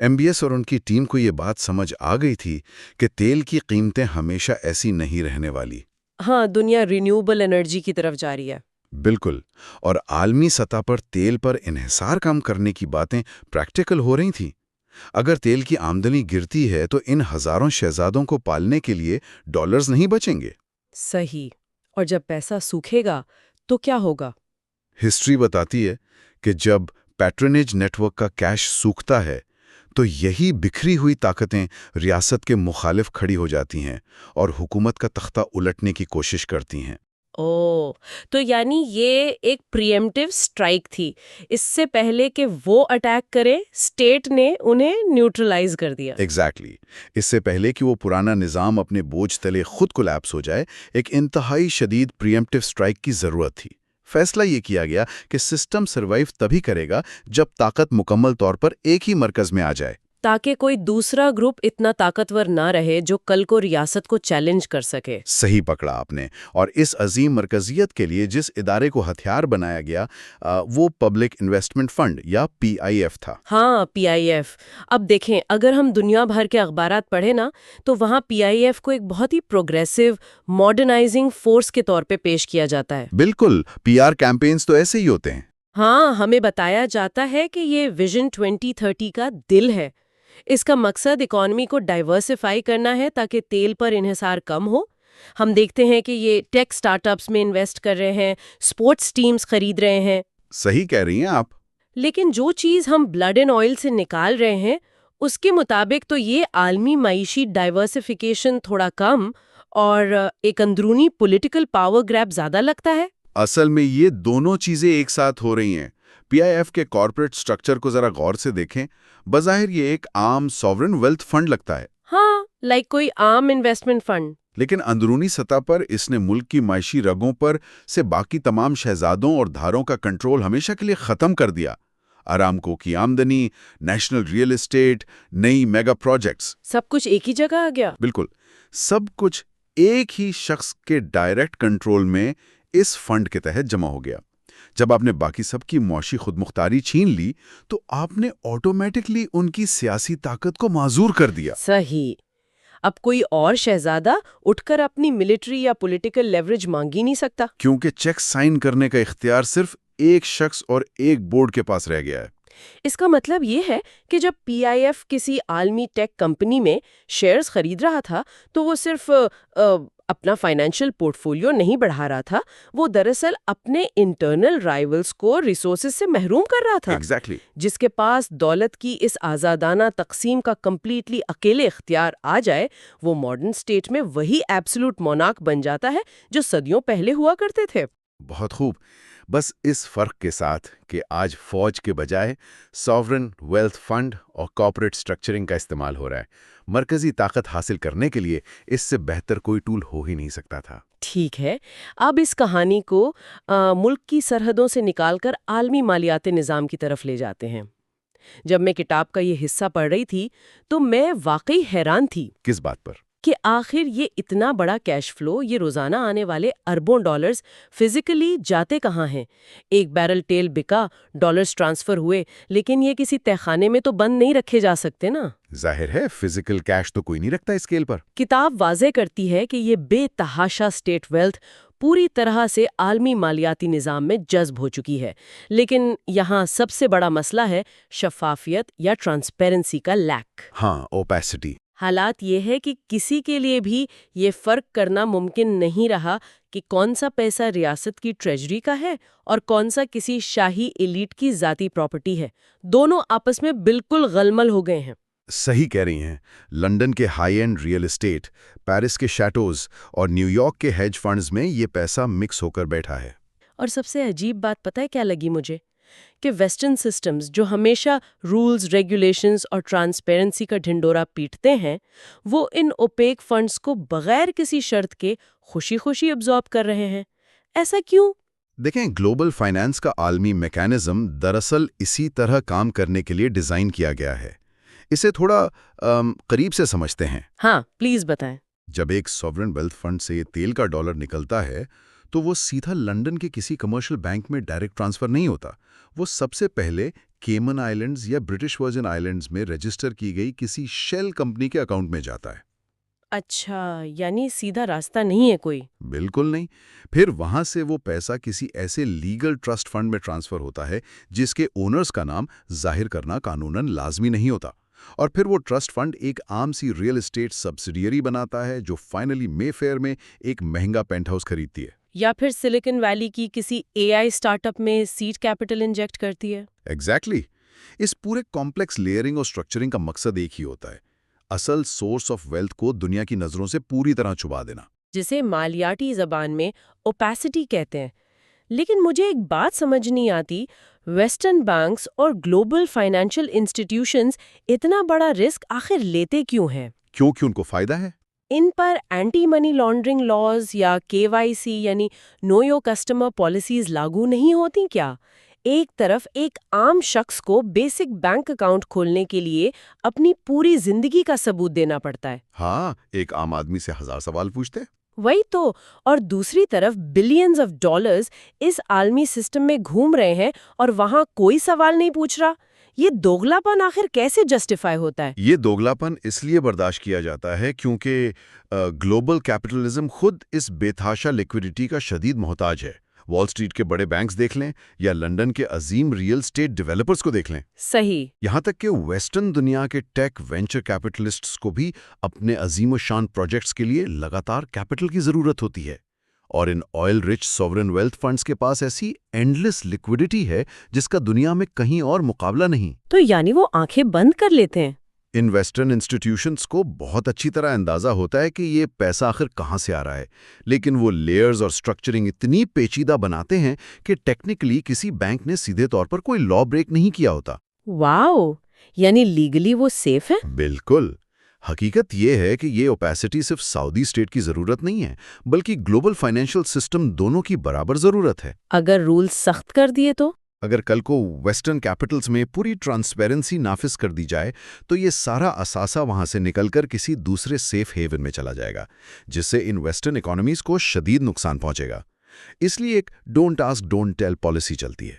MBS اور ان کی ٹیم کو یہ بات سمجھ آ گئی تھی کہ تیل کی قیمتیں ہمیشہ ایسی نہیں رہنے والی۔ ہاں، دنیا رینیوبل انرجی کی طرف جا رہی ہے۔ بالکل، اور عالمی سطح پر تیل پر انحصار کم کرنے کی باتیں پریکٹیکل ہو رہی تھیں۔ اگر تیل کی آمدنی گرتی ہے تو ان ہزاروں شہزادوں کو پالنے کے لیے ڈالرز نہیں بچیں گے۔ صحیح۔ اور جب پیسہ سوکھے گا تو کیا ہوگا؟ ہسٹری بتاتی ہے کہ جب پیٹرنیج نیٹ ورک کا کیش سوکھتا ہے تو یہی بکھری ہوئی طاقتیں ریاست کے مخالف کھڑی ہو جاتی ہیں اور حکومت کا تختہ الٹنے کی کوشش کرتی ہیں۔ او، تو یعنی یہ ایک پریمپٹیو سٹرائک تھی، اس سے پہلے کہ وہ اٹیک کرے اسٹیٹ نے انہیں نیوٹرلائز کر دیا۔ ایگزیکٹلی، اس سے پہلے کہ وہ پرانا نظام اپنے بوجھ تلے خود کولیپس ہو جائے، ایک انتہائی شدید پریمپٹیو سٹرائک کی ضرورت تھی۔ فیصلہ یہ کیا گیا کہ سسٹم سروائیو تبھی کرے گا جب طاقت مکمل طور پر ایک ہی مرکز میں آ جائے، تاکہ کوئی دوسرا گروپ اتنا طاقتور نہ رہے جو کل کو ریاست کو چیلنج کر سکے۔ صحیح پکڑا آپ نے۔ اور اس عظیم مرکزیت کے لیے جس ادارے کو ہتھیار بنایا گیا وہ پبلک انویسٹمنٹ فنڈ یا PIF تھا۔ ہاں، PIF۔ اب دیکھیں، اگر ہم دنیا بھر کے اخبارات پڑھیں نا تو وہاں PIF کو ایک بہت ہی پروگریسو، ماڈرنائزنگ فورس کے طور پہ پیش کیا جاتا ہے۔ بالکل، PR کیمپینز تو ایسے ہی ہوتے ہیں۔ ہاں، ہمیں بتایا جاتا ہے کہ یہ ویژن 2030 کا دل ہے۔ اس کا مقصد اکانومی کو ڈائیورسفائی کرنا ہے تاکہ تیل پر انحصار کم ہو۔ ہم دیکھتے ہیں کہ یہ ٹیک سٹارٹ اپس میں انویسٹ کر رہے ہیں، اسپورٹس ٹیمز خرید رہے ہیں۔ صحیح کہہ رہی ہیں آپ۔ لیکن جو چیز ہم بلڈ اینڈ آئل سے نکال رہے ہیں اس کے مطابق تو یہ عالمی معیشی ڈائیورسفیکیشن تھوڑا کم اور ایک اندرونی پولیٹیکل پاور گریب زیادہ لگتا ہے۔ اصل میں یہ دونوں چیزیں ایک ساتھ ہو رہی ہیں۔ PIF کے کارپوریٹ سٹرکچر کو ذرا غور سے دیکھیں۔ بظاہر یہ ایک عام سوورن ویلتھ فنڈ لگتا ہے، ہاں، لائک کوئی عام انویسٹمنٹ فنڈ۔ لیکن اندرونی سطح پر اس نے ملک کی معاشی رگوں پر سے باقی تمام شہزادوں اور دھاروں کا کنٹرول ہمیشہ کے لیے ختم کر دیا۔ آرامکو کی آمدنی، نیشنل ریئل اسٹیٹ، نئی میگا پروجیکٹس، سب کچھ ایک ہی جگہ آ گیا۔ بالکل سب کچھ ایک ہی شخص کے ڈائریکٹ کنٹرول میں اس فنڈ کے تحت جمع ہو گیا۔ جب آپ نے باقی سب کی معاشی خود مختاری چھین لی تو آپ نے آٹومیٹکلی ان کی سیاسی طاقت کو معذور کر دیا۔ صحیح۔ اب کوئی اور شہزادہ اٹھ کر اپنی ملٹری یا پولیٹیکل لیوریج مانگ ہی نہیں سکتا، کیونکہ چیک سائن کرنے کا اختیار صرف ایک شخص اور ایک بورڈ کے پاس رہ گیا ہے۔ اس کا مطلب یہ ہے کہ جب PIF کسی عالمی ٹیک کمپنی میں شیئرز خرید رہا تھا تو وہ صرف اپنا فائنینشیل پورٹ فولیو نہیں بڑھا رہا تھا، وہ دراصل اپنے انٹرنل رائیولز کو ریسورسز سے محروم کر رہا تھا۔ ایگزیکٹلی۔ جس کے پاس دولت کی اس آزادانہ تقسیم کا کمپلیٹلی اکیلے اختیار آ جائے، وہ ماڈرن اسٹیٹ میں وہی ایبسولوٹ مونارک بن جاتا ہے جو صدیوں پہلے ہوا کرتے تھے۔ بہت خوب، بس اس فرق کے ساتھ کہ آج فوج کے بجائے ساورن ویلتھ فنڈ اور کارپوریٹ سٹرکچرنگ کا استعمال ہو رہا ہے۔ مرکزی طاقت حاصل کرنے کے لیے اس سے بہتر کوئی ٹول ہو ہی نہیں سکتا تھا۔ ٹھیک ہے، اب اس کہانی کو ملک کی سرحدوں سے نکال کر عالمی مالیاتی نظام کی طرف لے جاتے ہیں۔ جب میں کتاب کا یہ حصہ پڑھ رہی تھی تو میں واقعی حیران تھی کس بات پر؟ کہ آخر یہ اتنا بڑا کیش فلو، یہ روزانہ آنے والے اربوں ڈالرز فزیکلی جاتے کہاں ہیں؟ ایک بیرل تیل بکا، ڈالرز ٹرانسفر ہوئے، لیکن یہ کسی تہخانے میں تو بند نہیں رکھے جا سکتے نا۔ ظاہر ہے فزیکل کیش تو کوئی نہیں رکھتا اسکیل پر۔ کتاب واضح کرتی ہے کہ یہ بے تحاشا اسٹیٹ ویلتھ پوری طرح سے عالمی مالیاتی نظام میں جذب ہو چکی ہے، لیکن یہاں سب سے بڑا مسئلہ ہے شفافیت یا ٹرانسپیرنسی کا لیک۔ ہاں، اوپیسٹی۔ حالات یہ ہے کہ کسی کے لیے بھی یہ فرق کرنا ممکن نہیں رہا کہ کون سا پیسہ ریاست کی ٹریجری کا ہے اور کون سا کسی شاہی ایلیٹ کی ذاتی پراپرٹی ہے۔ دونوں آپس میں بالکل غلمل ہو گئے ہیں۔ صحیح کہہ رہی ہیں۔ لنڈن کے high and real estate, Paris کے شیٹوز اور نیو یارک کے ہیج فنڈز میں یہ پیسہ مکس ہو کر بیٹھا ہے۔ اور سب سے عجیب بات پتہ ہے کیا لگی مجھے؟ کہ ویسٹرن سسٹمز جو ہمیشہ رولز، ریگولیشنز اور ٹرانسپیرنسی کا ڈھنڈورا پیٹتے ہیں، وہ ان اوپیک فنڈز کو بغیر کسی شرط کے خوشی خوشی ابزارب کر رہے ہیں۔ ایسا کیوں؟ دیکھیں، گلوبل فائنانس کا عالمی میکانزم دراصل اسی طرح کام کرنے کے لیے ڈیزائن کیا گیا ہے۔ اسے تھوڑا قریب سے سمجھتے ہیں۔ ہاں، پلیز بتائیں۔ جب ایک سوورن ویلتھ فنڈ سے یہ تیل کا ڈالر نکلتا ہے تو وہ سیدھا لنڈن کے کسی کمرشل بینک میں ڈائریکٹ ٹرانسفر نہیں ہوتا. وہ سب سے پہلے کیمن آئیلینڈز یا برٹش ورجن آئیلینڈز میں رجسٹر کی گئی کسی شیل کمپنی کے اکاؤنٹ میں جاتا ہے. اچھا، یعنی سیدھا راستہ نہیں ہے کوئی. بالکل نہیں. پھر وہاں سے وہ پیسہ کسی ایسے لیگل ٹرسٹ فنڈ میں ٹرانسفر ہوتا ہے جس کے اونرز کا نام ظاہر کرنا قانوناً لازمی نہیں ہوتا. اور پھر وہ ٹرسٹ فنڈ ایک عام سی ریئل اسٹیٹ سبسیڈیری بناتا ہے جو فائنلی مے فیئر میں ایک مہنگا پینٹ ہاؤس خریدتی ہے. یا پھر سلیکن ویلی کی کسی اے آئی اسٹارٹ اپ میں سیڈ کیپٹل انجیکٹ کرتی ہے. ایگزیکٹلی. اس پورے کمپلیکس لیئرنگ اور اسٹرکچرنگ کا مقصد ایک ہی ہوتا ہے: اصل سورس آف ویلتھ کو دنیا کی نظروں سے پوری طرح چھپا دینا. جسے مالیاتی زبان میں اوپیسٹی کہتے ہیں. لیکن مجھے ایک بات سمجھ نہیں آتی، ویسٹرن بینکس اور گلوبل فائنینشل انسٹیٹیوشنز اتنا بڑا رسک آخر لیتے کیوں ہیں؟ کیونکہ ان کو فائدہ ہے. ان پر اینٹی منی لانڈرنگ لاز یا KYC یعنی نو یور کسٹمر پالیسیز لاگو نہیں ہوتی کیا؟ ایک طرف ایک عام شخص کو بیسک بینک اکاؤنٹ کھولنے کے لیے اپنی پوری زندگی کا ثبوت دینا پڑتا ہے. ہاں، ایک عام آدمی سے 1000 سوال پوچھتے. وہی تو. اور دوسری طرف بلینز آف ڈالرز اس عالمی سسٹم میں گھوم رہے ہیں اور وہاں کوئی سوال نہیں پوچھ رہا. یہ دوگلاپن آخر کیسے جسٹیفائی ہوتا ہے؟ یہ دوگلاپن اس لیے برداشت کیا جاتا ہے کیونکہ گلوبل کیپٹلزم خود اس بے تحاشا لیکوڈیٹی کا شدید محتاج ہے. وال اسٹریٹ کے بڑے بینکس دیکھ لیں یا لنڈن کے عظیم ریئل اسٹیٹ ڈیولپرز کو دیکھ لیں. صحیح. یہاں تک کہ ویسٹرن دنیا کے ٹیک وینچر کیپٹلسٹس کو بھی اپنے عظیم و شان پروجیکٹس کے لیے لگاتار کیپٹل کی ضرورت ہوتی ہے. اور ان oil rich sovereign wealth funds کے پاس ایسی اینڈلیس لیکوڈیٹی ہے جس کا دنیا میں کہیں اور مقابلہ نہیں. تو یعنی وہ آنکھیں بند کر لیتے ہیں. ان ویسٹرن انسٹیٹیوشنز کو بہت اچھی طرح اندازہ ہوتا ہے کہ یہ پیسہ آخر کہاں سے آ رہا ہے، لیکن وہ لیئرز اور سٹرکچرنگ اتنی پیچیدہ بناتے ہیں کہ ٹیکنیکلی کسی بینک نے سیدھے طور پر کوئی لا بریک نہیں کیا ہوتا. واو، یعنی لیگلی وہ سیف ہے؟ بالکل. حقیقت یہ ہے کہ یہ اوپیسٹی صرف سعودی اسٹیٹ کی ضرورت نہیں ہے، بلکہ گلوبل فائنینشل سسٹم دونوں کی برابر ضرورت ہے. اگر رول سخت کر دیے تو؟ اگر کل کو ویسٹرن کیپٹلز میں پوری ٹرانسپیرنسی نافذ کر دی جائے تو یہ سارا اثاثہ وہاں سے نکل کر کسی دوسرے سیف ہیون میں چلا جائے گا، جس سے ان ویسٹرن اکانومیز کو شدید نقصان پہنچے گا. اس لیے ایک don't ask don't tell policy چلتی ہے.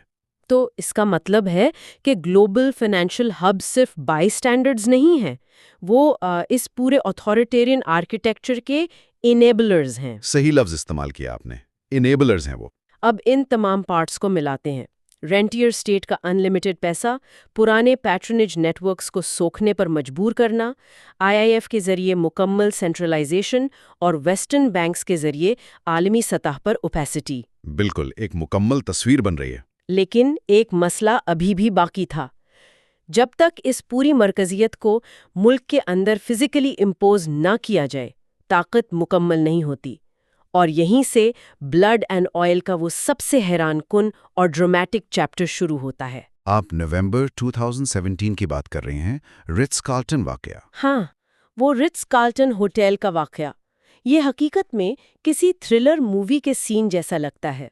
تو اس کا مطلب ہے کہ گلوبل فائنینشل ہب صرف بائی سٹینڈرڈز نہیں ہیں، وہ اس پورے اتھارٹیرین آرکیٹیکچر کے انیبلرز ہیں. صحیح لفظ استعمال کیا آپ نے، انیبلرز ہیں وہ. اب ان تمام پارٹس کو ملاتے ہیں: رینٹیئر اسٹیٹ کا انلمیٹڈ پیسہ، پرانے پیٹرنیج نیٹ ورکس کو سوکھنے پر مجبور کرنا، IIF کے ذریعے مکمل سینٹرلائزیشن اور ویسٹرن بینکس کے ذریعے عالمی سطح پر اوپیسٹی. بالکل ایک مکمل تصویر بن رہی ہے. لیکن ایک مسئلہ ابھی بھی باقی تھا. جب تک اس پوری مرکزیت کو ملک کے اندر فزیکلی امپوز نہ کیا جائے، طاقت مکمل نہیں ہوتی. اور یہیں سے بلڈ اینڈ آئل کا وہ سب سے حیران کن اور ڈرامیٹک چیپٹر شروع ہوتا ہے. آپ نومبر 2017 کی بات کر رہے ہیں، رٹز کارلٹن واقعہ. ہاں، وہ رٹز کارلٹن ہوٹل کا واقعہ. یہ حقیقت میں کسی تھرلر مووی کے سین جیسا لگتا ہے.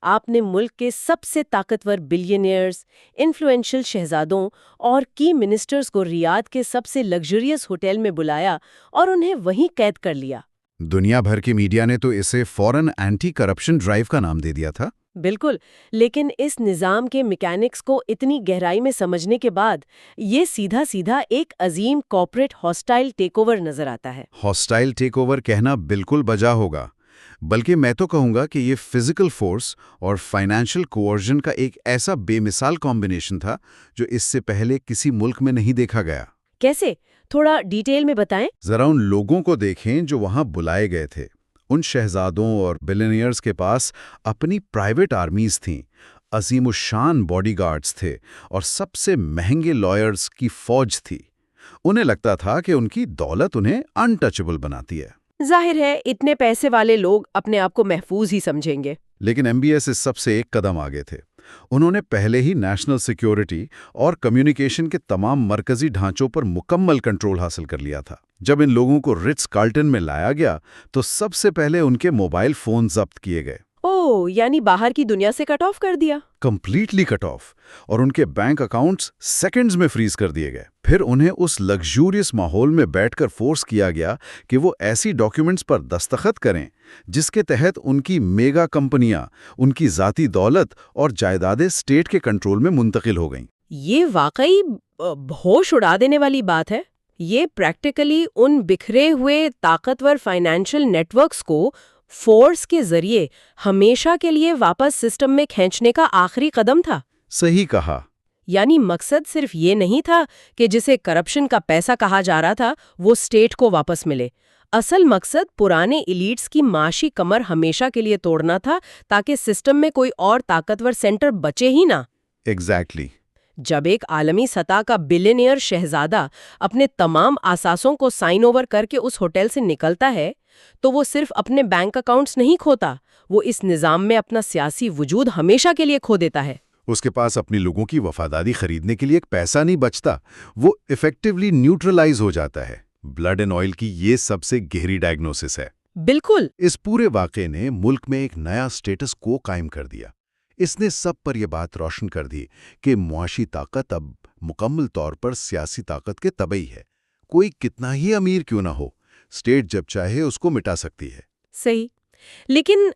آپ نے ملک کے سب سے طاقتور بلینئرز، انفلوئنشل شہزادوں اور کی منسٹرز کو ریاض کے سب سے لگژریس ہوٹل میں بلایا اور انہیں وہیں قید کر لیا. دنیا بھر کے میڈیا نے تو اسے فوراً اینٹی کرپشن ڈرائیو کا نام دے دیا تھا. بالکل. لیکن اس نظام کے میکینکس کو اتنی گہرائی میں سمجھنے کے بعد یہ سیدھا سیدھا ایک عظیم کارپوریٹ ہاسٹائل ٹیک اوور نظر آتا ہے. ہاسٹائل ٹیک اوور کہنا بالکل بجا ہوگا، بلکہ میں تو کہوں گا کہ یہ فزیکل فورس اور فائنینشل کوورژن کا ایک ایسا بے مثال کمبینیشن تھا جو اس سے پہلے کسی ملک میں نہیں دیکھا گیا. کیسے؟ تھوڑا ڈیٹیل میں بتائیں. ذرا ان لوگوں کو دیکھیں جو وہاں بلائے گئے تھے. ان شہزادوں اور بلینئرز کے پاس اپنی پرائیویٹ آرمیز تھیں، عظیم الشان باڈی گارڈز تھے اور سب سے مہنگے لائرز کی فوج تھی. انہیں لگتا تھا کہ ان کی دولت انہیں انٹچبل بناتی ہے. ظاہر ہے اتنے پیسے والے لوگ اپنے آپ کو محفوظ ہی سمجھیں گے. لیکن MBS اس سب سے ایک قدم آگے تھے. انہوں نے پہلے ہی نیشنل سیکیورٹی اور کمیونیکیشن کے تمام مرکزی ڈھانچوں پر مکمل کنٹرول حاصل کر لیا تھا. جب ان لوگوں کو رٹز کارلٹن میں لایا گیا تو سب سے پہلے ان کے موبائل فون ضبط کیے گئے. او یعنی باہر کی دنیا سے کٹ آف کر دیا؟ کمپلیٹلی کٹ آف، اور ان کے بینک اکاؤنٹس سیکنڈز میں فریز کر دیے گئے۔ پھر انہیں اس لگژوریس ماحول میں بیٹھ کر فورس کیا گیا کہ وہ ایسی ڈاکیومنٹس پر دستخط کریں جس کے تحت ان کی میگا کمپنیاں، ان کی ذاتی دولت اور جائیدادیں اسٹیٹ کے کنٹرول میں منتقل ہو گئیں۔ یہ واقعی ہوش اڑا دینے والی بات ہے۔ یہ پریکٹیکلی ان بکھرے ہوئے طاقتور فائنینشل نیٹ ورکس کو فورس کے ذریعے ہمیشہ کے لیے واپس سسٹم میں کھینچنے کا آخری قدم تھا۔ صحیح کہا۔ یعنی مقصد صرف یہ نہیں تھا کہ جسے کرپشن کا پیسہ کہا جا رہا تھا وہ اسٹیٹ کو واپس ملے۔ اصل مقصد پرانے ایلیٹس کی معاشی کمر ہمیشہ کے لیے توڑنا تھا تاکہ سسٹم میں کوئی اور طاقتور سینٹر بچے ہی نہ۔ ایگزیکٹلی۔ جب ایک عالمی سطح کا بلینئر شہزادہ اپنے تمام اثاثوں کو سائن اوور کر کے اس ہوٹل سے نکلتا ہے تو وہ صرف اپنے بینک اکاؤنٹس نہیں کھوتا، وہ اس نظام میں اپنا سیاسی وجود ہمیشہ کے لیے کھو دیتا ہے۔ اس کے پاس اپنی لوگوں کی وفاداری خریدنے کے لیے ایک پیسہ نہیں بچتا، وہ ایفیکٹولی نیوٹرلائز ہو جاتا ہے۔ بلڈ اینڈ آئل کی یہ سب سے گہری ڈائگنوسس ہے۔ بالکل۔ اس پورے واقعے نے ملک میں ایک نیا سٹیٹس کو قائم کر دیا۔ اس نے سب پر یہ بات روشن کر دی کہ معاشی طاقت اب مکمل طور پر سیاسی طاقت کے تبعی ہے۔ کوئی کتنا ہی امیر کیوں نہ ہو، اسٹیٹ جب چاہے اس کو مٹا سکتی ہے۔ صحیح، لیکن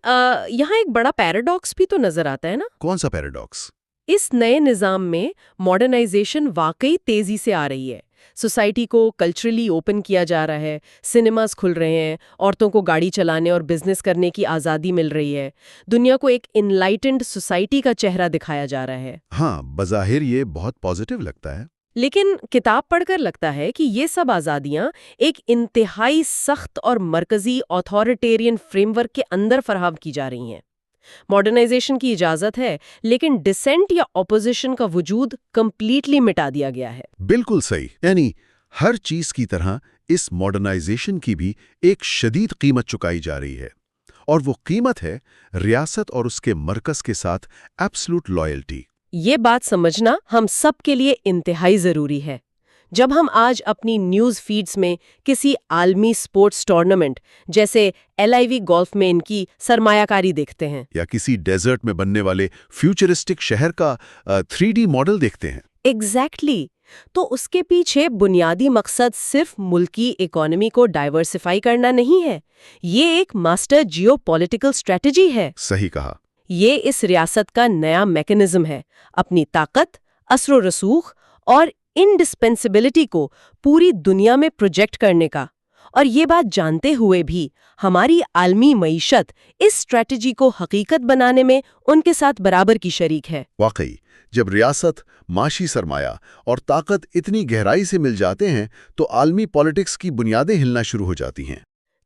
یہاں ایک بڑا پیراڈاکس بھی تو نظر آتا ہے نا؟ کون سا پیراڈاکس؟ اس نئے نظام میں ماڈرنائزیشن واقعی تیزی سے آ رہی ہے۔ سوسائٹی کو کلچرلی اوپن کیا جا رہا ہے، سنیماز کھل رہے ہیں، عورتوں کو گاڑی چلانے اور بزنس کرنے کی آزادی مل رہی ہے، دنیا کو ایک انلائٹنڈ سوسائٹی کا چہرہ دکھایا جا رہا ہے۔ ہاں، بظاہر یہ بہت پازیٹیو لگتا ہے۔ لیکن کتاب پڑھ کر لگتا ہے کہ یہ سب آزادیاں ایک انتہائی سخت اور مرکزی آتھارٹیرین فریم ورک کے اندر فراہم کی جا رہی ہیں۔ ماڈرنائزیشن کی اجازت ہے لیکن ڈسینٹ یا اپوزیشن کا وجود کمپلیٹلی مٹا دیا گیا ہے۔ بالکل صحیح، یعنی ہر چیز کی طرح اس ماڈرنائزیشن کی بھی ایک شدید قیمت چکائی جا رہی ہے، اور وہ قیمت ہے ریاست اور اس کے مرکز کے ساتھ ایبسلوٹ لائلٹی۔ یہ بات سمجھنا ہم سب کے لیے انتہائی ضروری ہے۔ جب ہم آج اپنی نیوز فیڈز میں کسی عالمی سپورٹس ٹورنامنٹ جیسے LIV گولف میں ان کی سرمایہ کاری دیکھتے ہیں، یا کسی ڈیزرٹ میں بننے والے فیوچرسٹک شہر کا 3D ماڈل دیکھتے ہیں، ایگزیکٹلی، تو اس کے پیچھے بنیادی مقصد صرف ملکی اکانومی کو ڈائیورسفائی کرنا نہیں ہے، یہ ایک ماسٹر جیو پولیٹیکل اسٹریٹجی ہے۔ صحیح کہا۔ یہ اس ریاست کا نیا میکنزم ہے، اپنی طاقت، اثر و رسوخ اور انڈسپینسبلٹی کو پوری دنیا میں پروجیکٹ کرنے کا، اور یہ بات جانتے ہوئے بھی ہماری عالمی معیشت اس اسٹریٹجی کو حقیقت بنانے میں ان کے ساتھ برابر کی شریک ہے۔ واقعی، جب ریاست، معاشی سرمایہ اور طاقت اتنی گہرائی سے مل جاتے ہیں تو عالمی پالیٹکس کی بنیادیں ہلنا شروع ہو جاتی ہیں۔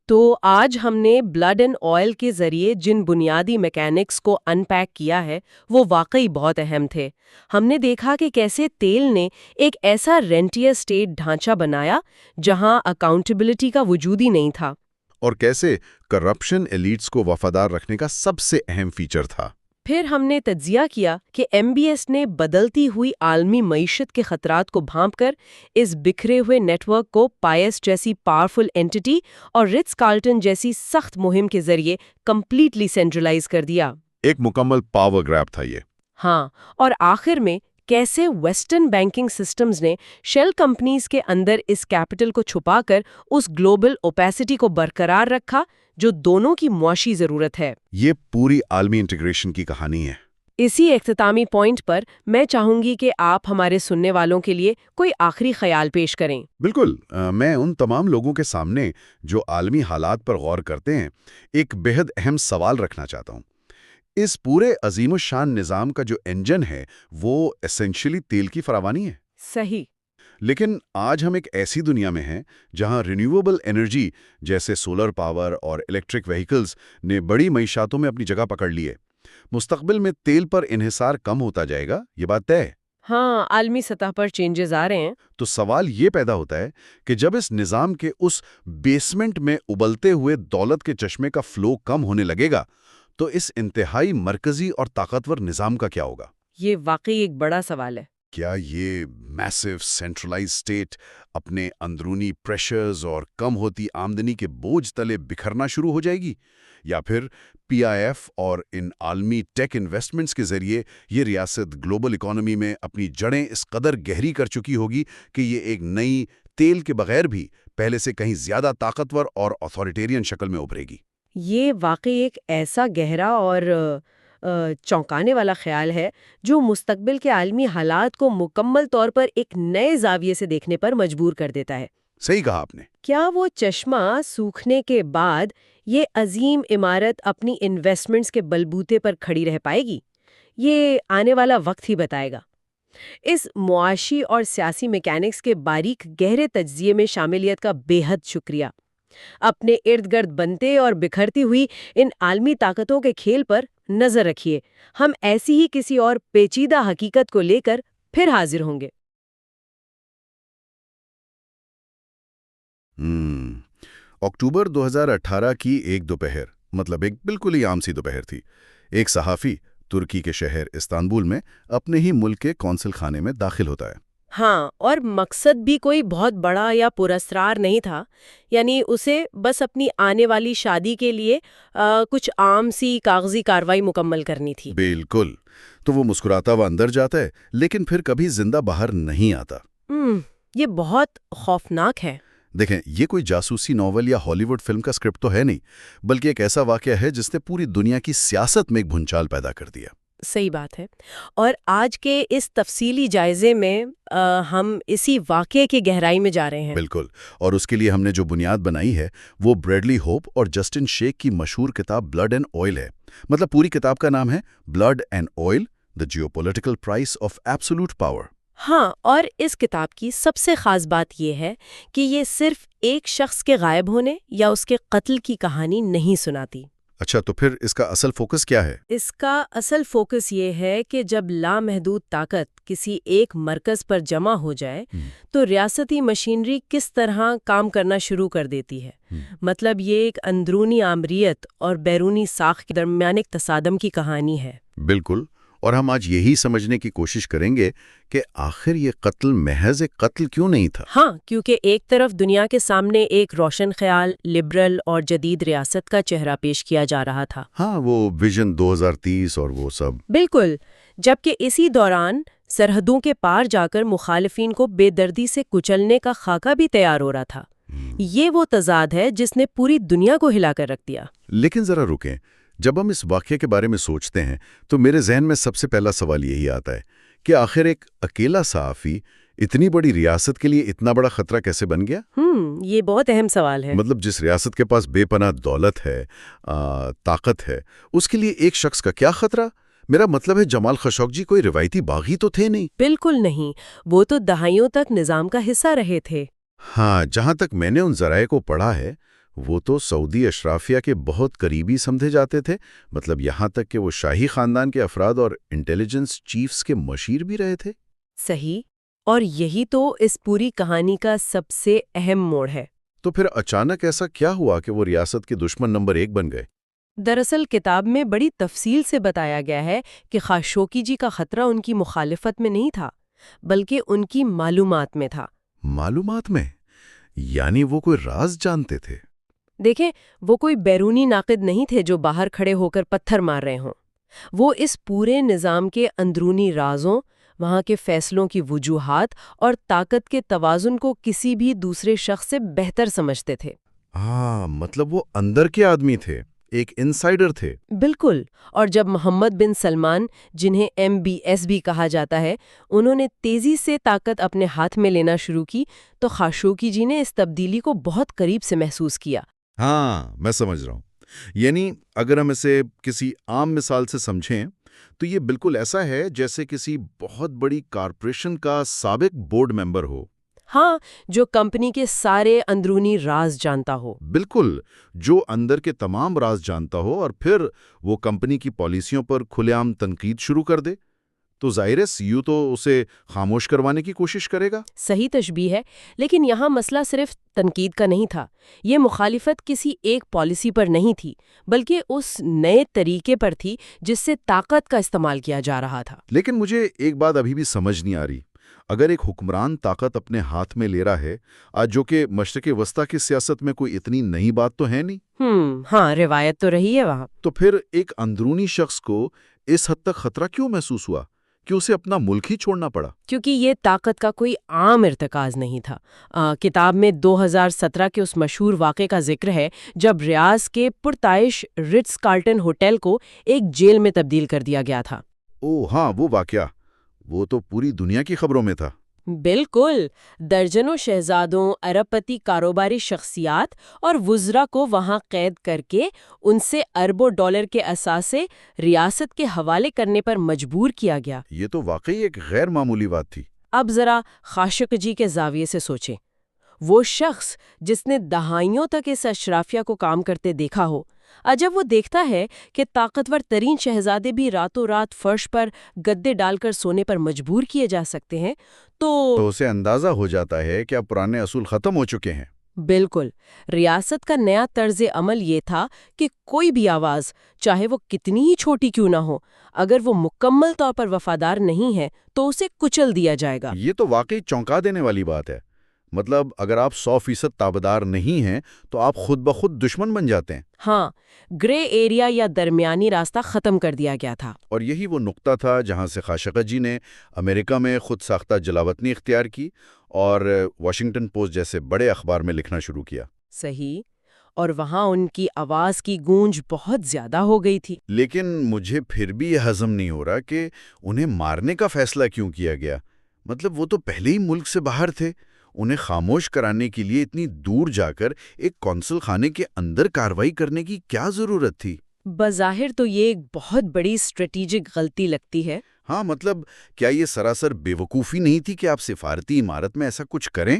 تو آج ہم نے بلڈ اینڈ آئل کے ذریعے جن بنیادی میکینکس کو ان پیک کیا ہے وہ واقعی بہت اہم تھے۔ ہم نے دیکھا کہ کیسے تیل نے ایک ایسا رینٹیئر اسٹیٹ ڈھانچہ بنایا جہاں اکاؤنٹیبلٹی کا وجود ہی نہیں تھا، اور کیسے کرپشن ایلیٹس کو وفادار رکھنے کا سب سے اہم فیچر تھا۔ پھر ہم نے تجزیہ کیا کہ MBS نے بدلتی ہوئی عالمی معیشت کے خطرات کو بھانپ کر اس بکھرے ہوئے نیٹ ورک کو پائس جیسی پاورفل اینٹی اور رٹز کارلٹن جیسی سخت مہم کے ذریعے کمپلیٹلی سینٹرلائز کر دیا۔ ایک مکمل پاور گریب تھا یہ۔ ہاں، اور آخر میں کیسے ویسٹرن بینکنگ سسٹمز نے شیل کمپنیز کے اندر اس کیپٹل کو چھپا کر اس گلوبل اوپیسٹی کو برقرار رکھا جو دونوں کی معاشی ضرورت ہے۔ یہ پوری عالمی انٹیگریشن کی کہانی ہے۔ اسی اختتامی پوائنٹ پر میں چاہوں گی کہ آپ ہمارے سننے والوں کے لیے کوئی آخری خیال پیش کریں۔ بالکل، میں ان تمام لوگوں کے سامنے جو عالمی حالات پر غور کرتے ہیں ایک بہت اہم سوال رکھنا چاہتا ہوں۔ اس پورے عظیم الشان نظام کا جو انجن ہے وہ ایسنشلی تیل کی فراوانی ہے۔ صحیح۔ لیکن آج ہم ایک ایسی دنیا میں ہیں جہاں رینیویبل انرجی جیسے سولر پاور اور الیکٹرک وہیکلز نے بڑی معیشتوں میں اپنی جگہ پکڑ لی ہے۔ مستقبل میں تیل پر انحصار کم ہوتا جائے گا، یہ بات طے ہے۔ ہاں، عالمی سطح پر چینجز آ رہے ہیں۔ تو سوال یہ پیدا ہوتا ہے کہ جب اس نظام کے اس بیسمنٹ میں ابلتے ہوئے دولت کے چشمے کا فلو کم ہونے لگے گا تو اس انتہائی مرکزی اور طاقتور نظام کا کیا ہوگا؟ یہ واقعی ایک بڑا سوال ہے۔ کیا یہ میسو سینٹرلائز اسٹیٹ اپنے اندرونی پریشرز اور کم ہوتی آمدنی کے بوجھ تلے بکھرنا شروع ہو جائے گی؟ یا پھر پی آئی ایف اور ان عالمی ٹیک انویسٹمنٹس کے ذریعے یہ ریاست گلوبل اکانومی میں اپنی جڑیں اس قدر گہری کر چکی ہوگی کہ یہ ایک نئی تیل کے بغیر بھی پہلے سے کہیں زیادہ طاقتور اور اتھارٹیرین شکل میں ابھرے گی؟ یہ واقعی ایک ایسا گہرا اور چونکانے والا خیال ہے جو مستقبل کے عالمی حالات کو مکمل طور پر ایک نئے زاویے سے دیکھنے پر مجبور کر دیتا ہے۔ صحیح کہا آپ نے۔ کیا وہ چشمہ سوکھنے کے بعد یہ عظیم عمارت اپنی انویسٹمنٹس کے بلبوتے پر کھڑی رہ پائے گی؟ یہ آنے والا وقت ہی بتائے گا۔ اس معاشی اور سیاسی میکینکس کے باریک گہرے تجزیے میں شاملیت کا بے حد شکریہ۔ اپنے ارد گرد بنتے اور بکھرتی ہوئی ان عالمی طاقتوں کے کھیل پر نظر رکھیے۔ ہم ایسی ہی کسی اور پیچیدہ حقیقت کو لے کر پھر حاضر ہوں گے۔ اکتوبر 2018 کی ایک دوپہر، مطلب ایک بالکل ہی عام سی دوپہر تھی۔ ایک صحافی ترکی کے شہر استنبول میں اپنے ہی ملک کے قونصل خانے میں داخل ہوتا ہے۔ ہاں، اور مقصد بھی کوئی بہت بڑا یا پراسرار نہیں تھا، یعنی اسے بس اپنی آنے والی شادی کے لیے کچھ عام سی کاغذی کارروائی مکمل کرنی تھی۔ بالکل۔ تو وہ مسکراتا ہوا اندر جاتا ہے، لیکن پھر کبھی زندہ باہر نہیں آتا۔ یہ بہت خوفناک ہے۔ دیکھیں، یہ کوئی جاسوسی ناول یا ہالی ووڈ فلم کا اسکرپٹ تو ہے نہیں، بلکہ ایک ایسا واقعہ ہے جس نے پوری دنیا کی سیاست میں ایک بھونچال پیدا کر دیا۔ صحیح بات ہے، اور آج کے اس تفصیلی جائزے میں ہم اسی واقعے کی گہرائی میں جا رہے ہیں۔ بالکل، اور اس کے لیے ہم نے جو بنیاد بنائی ہے وہ بریڈلی ہوپ اور جسٹن شیک کی مشہور کتاب بلڈ اینڈ آئل ہے۔ مطلب پوری کتاب کا نام ہے blood and oil, the geopolitical price of absolute power. ہاں، اور اس کتاب کی سب سے خاص بات یہ ہے کہ یہ صرف ایک شخص کے غائب ہونے یا اس کے قتل کی کہانی نہیں سناتی۔ اچھا، تو پھر اس کا اصل فوکس کیا ہے؟ اس کا اصل فوکس یہ ہے کہ جب لامحدود طاقت کسی ایک مرکز پر جمع ہو جائے تو ریاستی مشینری کس طرح کام کرنا شروع کر دیتی ہے۔ مطلب یہ ایک اندرونی آمریت اور بیرونی ساخت کے درمیان ایک تصادم کی کہانی ہے۔ بالکل، اور ہم آج یہی سمجھنے کی کوشش کریں گے کہ آخر یہ قتل محض ایک قتل کیوں نہیں تھا؟ ہاں، کیونکہ ایک طرف دنیا کے سامنے ایک روشن خیال، لبرل اور جدید ریاست کا چہرہ پیش کیا جا رہا تھا۔ ہاں، وہ ویژن 2030 اور وہ سب۔ بالکل، جبکہ اسی دوران سرحدوں کے پار جا کر مخالفین کو بے دردی سے کچلنے کا خاکہ بھی تیار ہو رہا تھا۔ یہ وہ تضاد ہے جس نے پوری دنیا کو ہلا کر رکھ دیا۔ لیکن ذرا رکیں، جب ہم اس واقعے کے بارے میں سوچتے ہیں تو میرے ذہن میں سب سے پہلا سوال یہی آتا ہے کہ آخر ایک اکیلا صحافی اتنی بڑی ریاست کے لیے اتنا بڑا خطرہ کیسے بن گیا؟ یہ بہت اہم سوال ہے۔ مطلب جس ریاست کے پاس بے پناہ دولت ہے، طاقت ہے، اس کے لیے ایک شخص کا کیا خطرہ؟ میرا مطلب ہے جمال خشوگی کوئی روایتی باغی تو تھے نہیں۔ بالکل نہیں، وہ تو دہائیوں تک نظام کا حصہ رہے تھے۔ ہاں، جہاں تک میں نے ان ذرائع کو پڑھا ہے وہ تو سعودی اشرافیہ کے بہت قریبی سمجھے جاتے تھے، مطلب یہاں تک کہ وہ شاہی خاندان کے افراد اور انٹیلیجنس چیفز کے مشیر بھی رہے تھے۔ صحیح، اور یہی تو اس پوری کہانی کا سب سے اہم موڑ ہے۔ تو پھر اچانک ایسا کیا ہوا کہ وہ ریاست کے دشمن نمبر 1 بن گئے؟ دراصل کتاب میں بڑی تفصیل سے بتایا گیا ہے کہ خاشقجی جی کا خطرہ ان کی مخالفت میں نہیں تھا، بلکہ ان کی معلومات میں تھا۔ معلومات میں؟ یعنی وہ کوئی راز جانتے تھے؟ دیکھیں، وہ کوئی بیرونی ناقد نہیں تھے جو باہر کھڑے ہو کر پتھر مار رہے ہوں۔ وہ اس پورے نظام کے اندرونی رازوں، وہاں کے فیصلوں کی وجوہات اور طاقت کے توازن کو کسی بھی دوسرے شخص سے بہتر سمجھتے تھے۔ ہاں، مطلب وہ اندر کے آدمی تھے، ایک انسائیڈر تھے۔ بالکل، اور جب محمد بن سلمان، جنہیں MBS بھی کہا جاتا ہے، انہوں نے تیزی سے طاقت اپنے ہاتھ میں لینا شروع کی تو خاشقجی جی نے اس تبدیلی کو بہت قریب سے محسوس کیا۔ ہاں، میں سمجھ رہا ہوں۔ یعنی اگر ہم اسے کسی عام مثال سے سمجھیں تو یہ بالکل ایسا ہے جیسے کسی بہت بڑی کارپوریشن کا سابق بورڈ ممبر ہو۔ ہاں، جو کمپنی کے سارے اندرونی راز جانتا ہو۔ بالکل، جو اندر کے تمام راز جانتا ہو اور پھر وہ کمپنی کی پالیسیوں پر کھلے عام تنقید شروع کر دے۔ تو ظاہر ہے سی یو تو اسے خاموش کروانے کی کوشش کرے گا۔ صحیح تشبیہ ہے، لیکن یہاں مسئلہ صرف تنقید کا نہیں تھا۔ یہ مخالفت کسی ایک پالیسی پر نہیں تھی، بلکہ اس نئے طریقے پر تھی جس سے طاقت کا استعمال کیا جا رہا تھا۔ لیکن مجھے ایک بات ابھی بھی سمجھ نہیں آ رہی، اگر ایک حکمران طاقت اپنے ہاتھ میں لے رہا ہے، آج جو کہ مشرق وسطیٰ کی سیاست میں کوئی اتنی نئی بات تو ہے نہیں، ہاں، روایت تو رہی ہے وہاں۔ تو پھر ایک اندرونی شخص کو اس حد تک خطرہ کیوں محسوس ہوا کہ اسے اپنا ملک ہی چھوڑنا پڑا؟ کیونکہ یہ طاقت کا کوئی عام ارتکاز نہیں تھا۔ کتاب میں 2017 کے اس مشہور واقعے کا ذکر ہے جب ریاض کے پرتعیش رٹز کارلٹن ہوٹل کو ایک جیل میں تبدیل کر دیا گیا تھا۔ ہاں، وہ واقعہ، وہ تو پوری دنیا کی خبروں میں تھا۔ بالکل، درجنوں شہزادوں، ارب پتی کاروباری شخصیات اور وزراء کو وہاں قید کر کے ان سے اربوں ڈالر کے اثاثے ریاست کے حوالے کرنے پر مجبور کیا گیا۔ یہ تو واقعی ایک غیر معمولی بات تھی۔ اب ذرا خاشقجی کے زاویے سے سوچیں، وہ شخص جس نے دہائیوں تک اس اشرافیہ کو کام کرتے دیکھا ہو، جب وہ دیکھتا ہے کہ طاقتور ترین شہزادے بھی راتوں رات فرش پر گدے ڈال کر سونے پر مجبور کیے جا سکتے ہیں تو اسے اندازہ ہو جاتا ہے کہ اب پرانے اصول ختم ہو چکے ہیں۔ بالکل، ریاست کا نیا طرز عمل یہ تھا کہ کوئی بھی آواز، چاہے وہ کتنی ہی چھوٹی کیوں نہ ہو، اگر وہ مکمل طور پر وفادار نہیں ہے تو اسے کچل دیا جائے گا۔ یہ تو واقعی چونکا دینے والی بات ہے۔ مطلب اگر آپ 100% تابعدار نہیں ہیں تو آپ خود بخود دشمن بن جاتے ہیں۔ ہاں، گرے ایریا یا درمیانی راستہ ختم کر دیا گیا تھا۔ اور یہی وہ نقطہ تھا جہاں سے خاشقجی نے امریکہ میں خود ساختہ جلاوطنی اختیار کی اور واشنگٹن پوسٹ جیسے بڑے اخبار میں لکھنا شروع کیا۔ صحیح، اور وہاں ان کی آواز کی گونج بہت زیادہ ہو گئی تھی۔ لیکن مجھے پھر بھی یہ ہضم نہیں ہو رہا کہ انہیں مارنے کا فیصلہ کیوں کیا گیا۔ مطلب وہ تو پہلے ہی ملک سے باہر تھے، انہیں خاموش کرانے کے لیے اتنی دور جا کر ایک قونصل خانے کے اندر کارروائی کرنے کی کیا ضرورت تھی؟ بظاہر تو یہ ایک بہت بڑی اسٹریٹجک غلطی لگتی ہے۔ ہاں، مطلب کیا یہ سراسر بے وقوفی نہیں تھی کہ آپ سفارتی عمارت میں ایسا کچھ کریں؟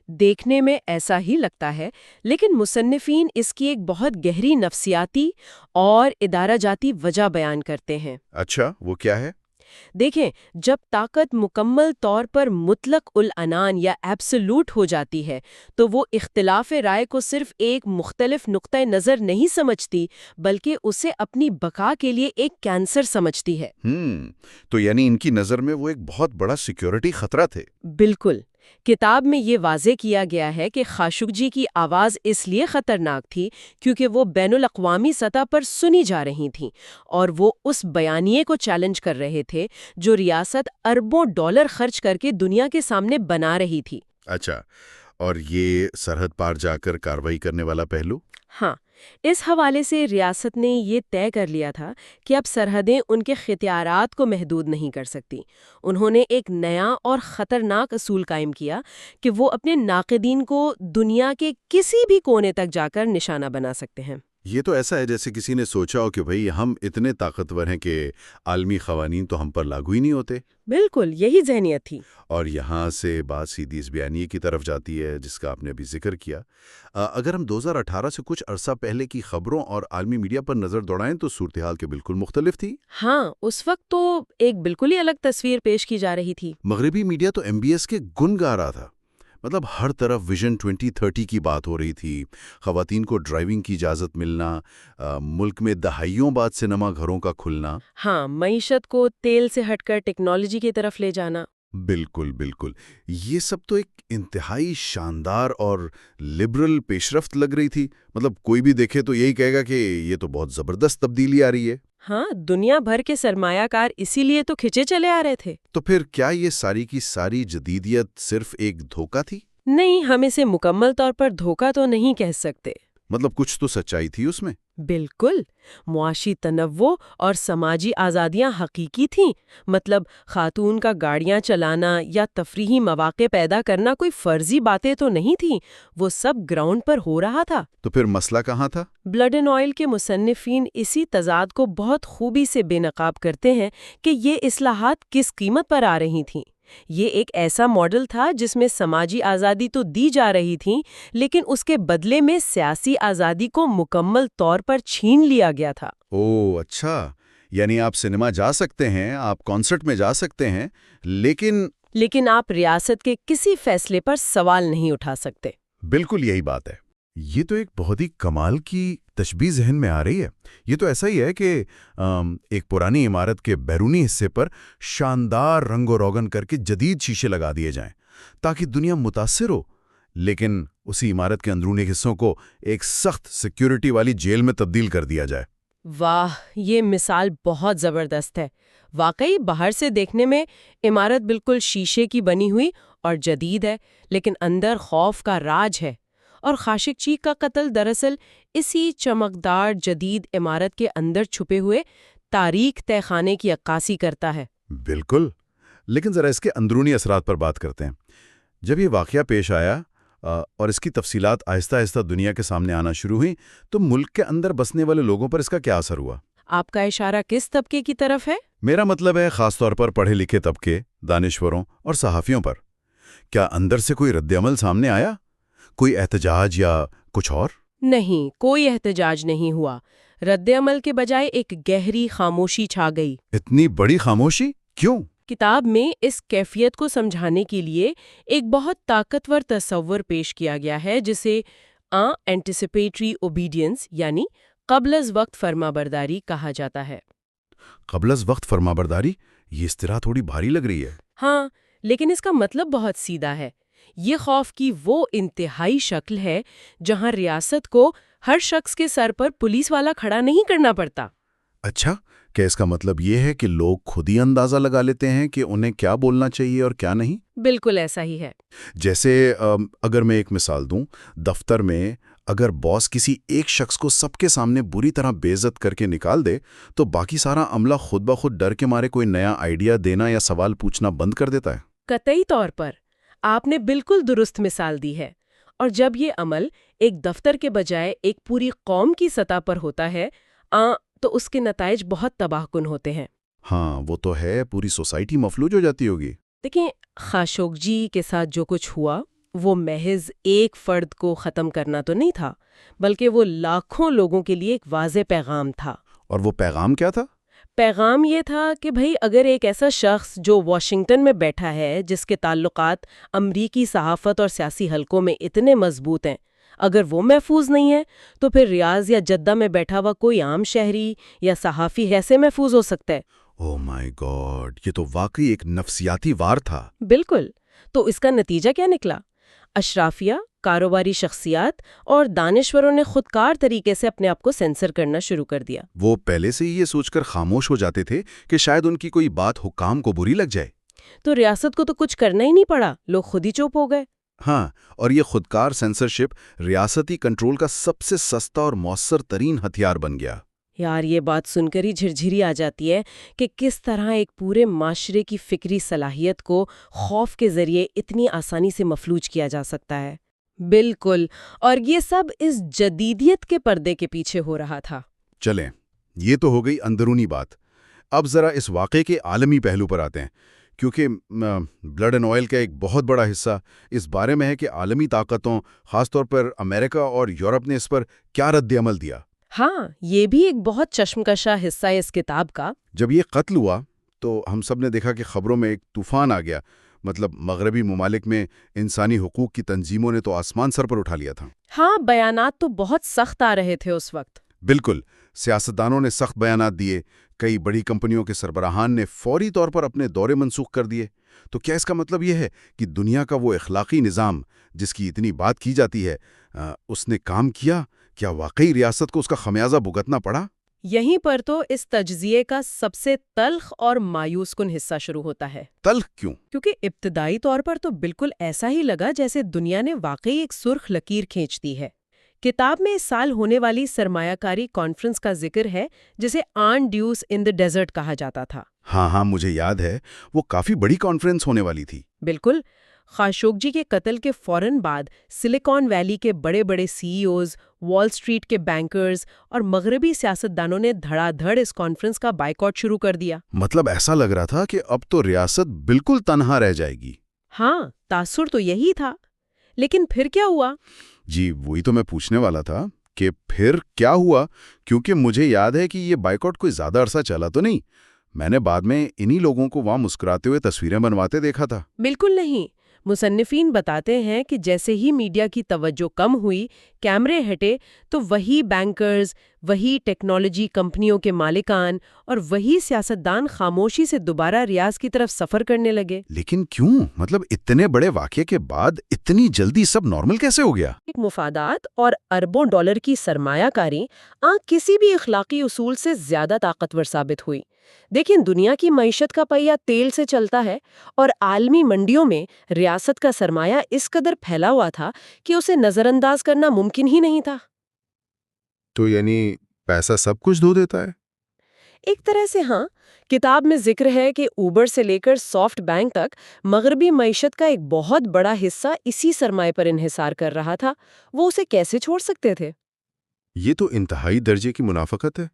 دیکھنے میں ایسا ہی لگتا ہے، لیکن مصنفین اس کی ایک بہت گہری نفسیاتی اور ادارہ جاتی وجہ بیان کرتے ہیں۔ اچھا، وہ کیا ہے؟ دیکھیں، جب طاقت مکمل طور پر مطلق العنان یا ایبسولوٹ ہو جاتی ہے تو وہ اختلاف رائے کو صرف ایک مختلف نقطۂ نظر نہیں سمجھتی، بلکہ اسے اپنی بقا کے لیے ایک کینسر سمجھتی ہے۔ تو یعنی ان کی نظر میں وہ ایک بہت بڑا سیکیورٹی خطرہ تھے۔ بالکل، کتاب میں یہ واضح کیا گیا ہے کہ خاشقجی کی آواز اس لیے خطرناک تھی کیونکہ وہ بین الاقوامی سطح پر سنی جا رہی تھیں، اور وہ اس بیانیے کو چیلنج کر رہے تھے جو ریاست اربوں ڈالر خرچ کر کے دنیا کے سامنے بنا رہی تھی۔ اچھا، اور یہ سرحد پار جا کر کارروائی کرنے والا پہلو؟ ہاں، اس حوالے سے ریاست نے یہ طے کر لیا تھا کہ اب سرحدیں ان کے اختیارات کو محدود نہیں کر سکتی۔ انہوں نے ایک نیا اور خطرناک اصول قائم کیا کہ وہ اپنے ناقدین کو دنیا کے کسی بھی کونے تک جا کر نشانہ بنا سکتے ہیں۔ یہ تو ایسا ہے جیسے کسی نے سوچا ہو کہ بھئی ہم اتنے طاقتور ہیں کہ عالمی قوانین تو ہم پر لاگو ہی نہیں ہوتے۔ بالکل، یہی ذہنیت تھی۔ اور یہاں سے بات سیدھی اس بیانیے کی طرف جاتی ہے جس کا آپ نے ابھی ذکر کیا۔ اگر ہم 2018 سے کچھ عرصہ پہلے کی خبروں اور عالمی میڈیا پر نظر دوڑائیں تو صورتحال کے بالکل مختلف تھی۔ ہاں، اس وقت تو ایک بالکل ہی الگ تصویر پیش کی جا رہی تھی۔ مغربی میڈیا تو MBS کے گن گا رہا تھا۔ مطلب ہر طرف ویژن 2030 کی بات ہو رہی تھی، خواتین کو ڈرائیونگ کی اجازت ملنا، ملک میں دہائیوں بعد سینما گھروں کا کھلنا۔ ہاں، معیشت کو تیل سے ہٹ کر ٹیکنالوجی کی طرف لے جانا۔ بالکل بالکل، یہ سب تو ایک انتہائی شاندار اور لبرل پیشرفت لگ رہی تھی۔ مطلب کوئی بھی دیکھے تو یہی کہے گا کہ یہ تو بہت زبردست تبدیلی آ رہی ہے۔ ہاں، دنیا بھر کے سرمایہ کار اسی لیے تو کھچے چلے آ رہے تھے۔ تو پھر کیا یہ ساری کی ساری جدیدیت صرف ایک دھوکہ تھی؟ نہیں، ہم اسے مکمل طور پر دھوکہ تو نہیں کہہ سکتے۔ مطلب کچھ تو سچائی تھی اس میں۔ بالکل، معاشی تنوع اور سماجی آزادیاں حقیقی تھیں۔ مطلب خاتون کا گاڑیاں چلانا یا تفریحی مواقع پیدا کرنا کوئی فرضی باتیں تو نہیں تھیں، وہ سب گراؤنڈ پر ہو رہا تھا۔ تو پھر مسئلہ کہاں تھا؟ بلڈ اینڈ آئل کے مصنفین اسی تضاد کو بہت خوبی سے بے نقاب کرتے ہیں کہ یہ اصلاحات کس قیمت پر آ رہی تھیں۔ یہ ایک ایسا ماڈل تھا جس میں سماجی آزادی تو دی جا رہی تھی، لیکن اس کے بدلے میں سیاسی آزادی کو مکمل طور پر چھین لیا گیا تھا۔ اوہ اچھا، یعنی آپ سنیما جا سکتے ہیں، آپ کانسرٹ میں جا سکتے ہیں، لیکن آپ ریاست کے کسی فیصلے پر سوال نہیں اٹھا سکتے۔ بالکل یہی بات ہے۔ یہ تو ایک بہت ہی کمال کی تشبیہ ذہن میں آ رہی ہے۔ یہ تو ایسا ہی ہے کہ ایک پرانی عمارت کے بیرونی حصے پر شاندار رنگ و روگن کر کے جدید شیشے لگا دیے جائیں تاکہ دنیا متاثر ہو، لیکن اسی عمارت کے اندرونی حصوں کو ایک سخت سیکیورٹی والی جیل میں تبدیل کر دیا جائے۔ واہ، یہ مثال بہت زبردست ہے۔ واقعی باہر سے دیکھنے میں عمارت بالکل شیشے کی بنی ہوئی اور جدید ہے، لیکن اندر خوف کا راج ہے۔ اور خاشقجی کا قتل دراصل اسی چمکدار جدید عمارت کے اندر چھپے ہوئے تاریک تہہ خانے کی عکاسی کرتا ہے۔ بالکل، لیکن ذرا اس کے اندرونی اثرات پر بات کرتے ہیں۔ جب یہ واقعہ پیش آیا اور اس کی تفصیلات آہستہ آہستہ دنیا کے سامنے آنا شروع ہوئیں تو ملک کے اندر بسنے والے لوگوں پر اس کا کیا اثر ہوا؟ آپ کا اشارہ کس طبقے کی طرف ہے؟ میرا مطلب ہے خاص طور پر پڑھے لکھے طبقے، دانشوروں اور صحافیوں پر۔ کیا اندر سے کوئی رد عمل سامنے آیا؟ کوئی احتجاج یا کچھ اور؟ نہیں، کوئی احتجاج نہیں ہوا۔ رد عمل کے بجائے ایک گہری خاموشی چھا گئی۔ اتنی بڑی خاموشی کیوں؟ کتاب میں اس کیفیت کو سمجھانے کے لیے ایک بہت طاقتور تصور پیش کیا گیا ہے جسے اینٹیسپیٹری اوبیڈینس یعنی قبل از وقت فرمانبرداری کہا جاتا ہے۔ قبل از وقت فرمانبرداری؟ یہ اصطلاح تھوڑی بھاری لگ رہی ہے۔ ہاں، لیکن اس کا مطلب بہت سیدھا ہے۔ یہ خوف کی وہ انتہائی شکل ہے جہاں ریاست کو ہر شخص کے سر پر پولیس والا کھڑا نہیں کرنا پڑتا۔ اچھا، کیا اس کا مطلب یہ ہے کہ لوگ خود ہی اندازہ لگا لیتے ہیں کہ انہیں کیا بولنا چاہیے اور کیا نہیں؟ بالکل ایسا ہی ہے۔ جیسے اگر میں ایک مثال دوں، دفتر میں اگر باس کسی ایک شخص کو سب کے سامنے بری طرح بے عزت کر کے نکال دے تو باقی سارا عملہ خود بخود ڈر کے مارے کوئی نیا آئیڈیا دینا یا سوال پوچھنا بند کر دیتا ہے۔ قطعی طور پر آپ نے بالکل درست مثال دی ہے۔ اور جب یہ عمل ایک دفتر کے بجائے ایک پوری قوم کی سطح پر ہوتا ہے تو اس کے نتائج بہت تباہ کن ہوتے ہیں۔ ہاں وہ تو ہے، پوری سوسائٹی مفلوج ہو جاتی ہوگی۔ دیکھیں، خاشقجی کے ساتھ جو کچھ ہوا وہ محض ایک فرد کو ختم کرنا تو نہیں تھا، بلکہ وہ لاکھوں لوگوں کے لیے ایک واضح پیغام تھا۔ اور وہ پیغام کیا تھا؟ پیغام یہ تھا کہ بھئی اگر ایک ایسا شخص جو واشنگٹن میں بیٹھا ہے جس کے تعلقات امریکی صحافت اور سیاسی حلقوں میں اتنے مضبوط ہیں، اگر وہ محفوظ نہیں ہے تو پھر ریاض یا جدہ میں بیٹھا ہوا کوئی عام شہری یا صحافی کیسے محفوظ ہو سکتا ہے؟ اوہ مائی گاڈ، یہ تو واقعی ایک نفسیاتی وار تھا۔ بالکل۔ تو اس کا نتیجہ کیا نکلا؟ اشرافیہ، کاروباری شخصیات اور دانشوروں نے خودکار طریقے سے اپنے آپ کو سینسر کرنا شروع کر دیا۔ وہ پہلے سے ہی یہ سوچ کر خاموش ہو جاتے تھے کہ شاید ان کی کوئی بات حکام کو بری لگ جائے۔ تو ریاست کو تو کچھ کرنا ہی نہیں پڑا، لوگ خود ہی چپ ہو گئے۔ ہاں، اور یہ خودکار سینسرشپ ریاستی کنٹرول کا سب سے سستا اور مؤثر ترین ہتھیار بن گیا۔ یار، یہ بات سن کر ہی جھرجھری آ جاتی ہے کہ کس طرح ایک پورے معاشرے کی فکری صلاحیت کو خوف کے ذریعے اتنی آسانی سے مفلوج کیا جا سکتا ہے۔ بالکل، اور یہ سب اس جدیدیت کے پردے کے پیچھے ہو رہا تھا۔ چلیں، یہ تو ہو گئی اندرونی بات۔ اب ذرا اس واقعے کے عالمی پہلو پر آتے ہیں، کیونکہ بلڈ اینڈ آئل کا ایک بہت بڑا حصہ اس بارے میں ہے کہ عالمی طاقتوں، خاص طور پر امریکہ اور یورپ نے اس پر کیا رد عمل دیا۔ ہاں، یہ بھی ایک بہت چشمکشا حصہ ہے اس کتاب کا۔ جب یہ قتل ہوا تو ہم سب نے دیکھا کہ خبروں میں ایک طوفان آ گیا۔ مطلب مغربی ممالک میں انسانی حقوق کی تنظیموں نے تو آسمان سر پر اٹھا لیا تھا۔ ہاں، بیانات تو بہت سخت آ رہے تھے اس وقت۔ بالکل، سیاستدانوں نے سخت بیانات دیے، کئی بڑی کمپنیوں کے سربراہان نے فوری طور پر اپنے دورے منسوخ کر دیے۔ تو کیا اس کا مطلب یہ ہے کہ دنیا کا وہ اخلاقی نظام جس کی اتنی بات کی جاتی ہے اس نے کام کیا؟ کیا واقعی ریاست کو اس کا خمیازہ بھگتنا پڑا؟ یہیں پر تو اس تجزیے کا سب سے تلخ اور مایوس کن حصہ شروع ہوتا ہے۔ تلخ کیوں؟ کیونکہ ابتدائی طور پر تو بالکل ایسا ہی لگا جیسے دنیا نے واقعی ایک سرخ لکیر کھینچ دی ہے۔ کتاب میں اس سال ہونے والی سرمایہ کاری کانفرنس کا ذکر ہے جسے آن ڈیوس ان دی ڈیزرٹ کہا جاتا تھا۔ ہاں، مجھے یاد ہے، وہ کافی بڑی کانفرنس ہونے والی تھی۔ بالکل۔ خاشقجی کے قتل کے فوراً بعد سلیکان ویلی کے بڑے بڑے سی ای اوز، وال اسٹریٹ کے بینکرز اور مغربی سیاستدانوں نے دھڑا دھڑ اس کانفرنس کا بائیکاٹ شروع کر دیا۔ مطلب ایسا لگ رہا تھا کہ اب تو ریاست بالکل تنہا رہ جائے گی۔ ہاں، تاثر تو یہی تھا۔ لیکن پھر کیا ہوا؟ جی، وہی تو میں پوچھنے والا تھا کہ پھر کیا ہوا؟ کیونکہ مجھے یاد ہے کہ یہ بائیکاٹ کوئی زیادہ عرصہ چلا تو نہیں. میں نے بعد میں انہی لوگوں کو وہاں مسکراتے ہوئے تصویریں بنواتے دیکھا تھا. بالکل نہیں. مصنفین بتاتے ہیں کہ جیسے ہی میڈیا کی توجہ کم ہوئی، کیمرے ہٹے، تو وہی بینکرز، وہی ٹیکنالوجی کمپنیوں کے مالکان اور وہی سیاستدان خاموشی سے دوبارہ ریاض کی طرف سفر کرنے لگے. لیکن کیوں؟ مطلب اتنے بڑے واقعے کے بعد اتنی جلدی سب نارمل کیسے ہو گیا؟ مفادات اور اربوں ڈالر کی سرمایہ کاری کسی بھی اخلاقی اصول سے زیادہ طاقتور ثابت ہوئی. دیکھیں، دنیا کی معیشت کا پہیہ تیل سے چلتا ہے، اور عالمی منڈیوں میں ریاست کا سرمایہ اس قدر پھیلا ہوا تھا کہ اسے نظر انداز کرنا ممکن ہی نہیں تھا. تو یعنی پیسہ سب کچھ دھو دیتا ہے؟ ایک طرح سے ہاں. کتاب میں ذکر ہے کہ اوبر سے لے کر سافٹ بینک تک مغربی معیشت کا ایک بہت بڑا حصہ اسی سرمایہ پر انحصار کر رہا تھا. وہ اسے کیسے چھوڑ سکتے تھے؟ یہ تو انتہائی درجے کی منافقت ہے.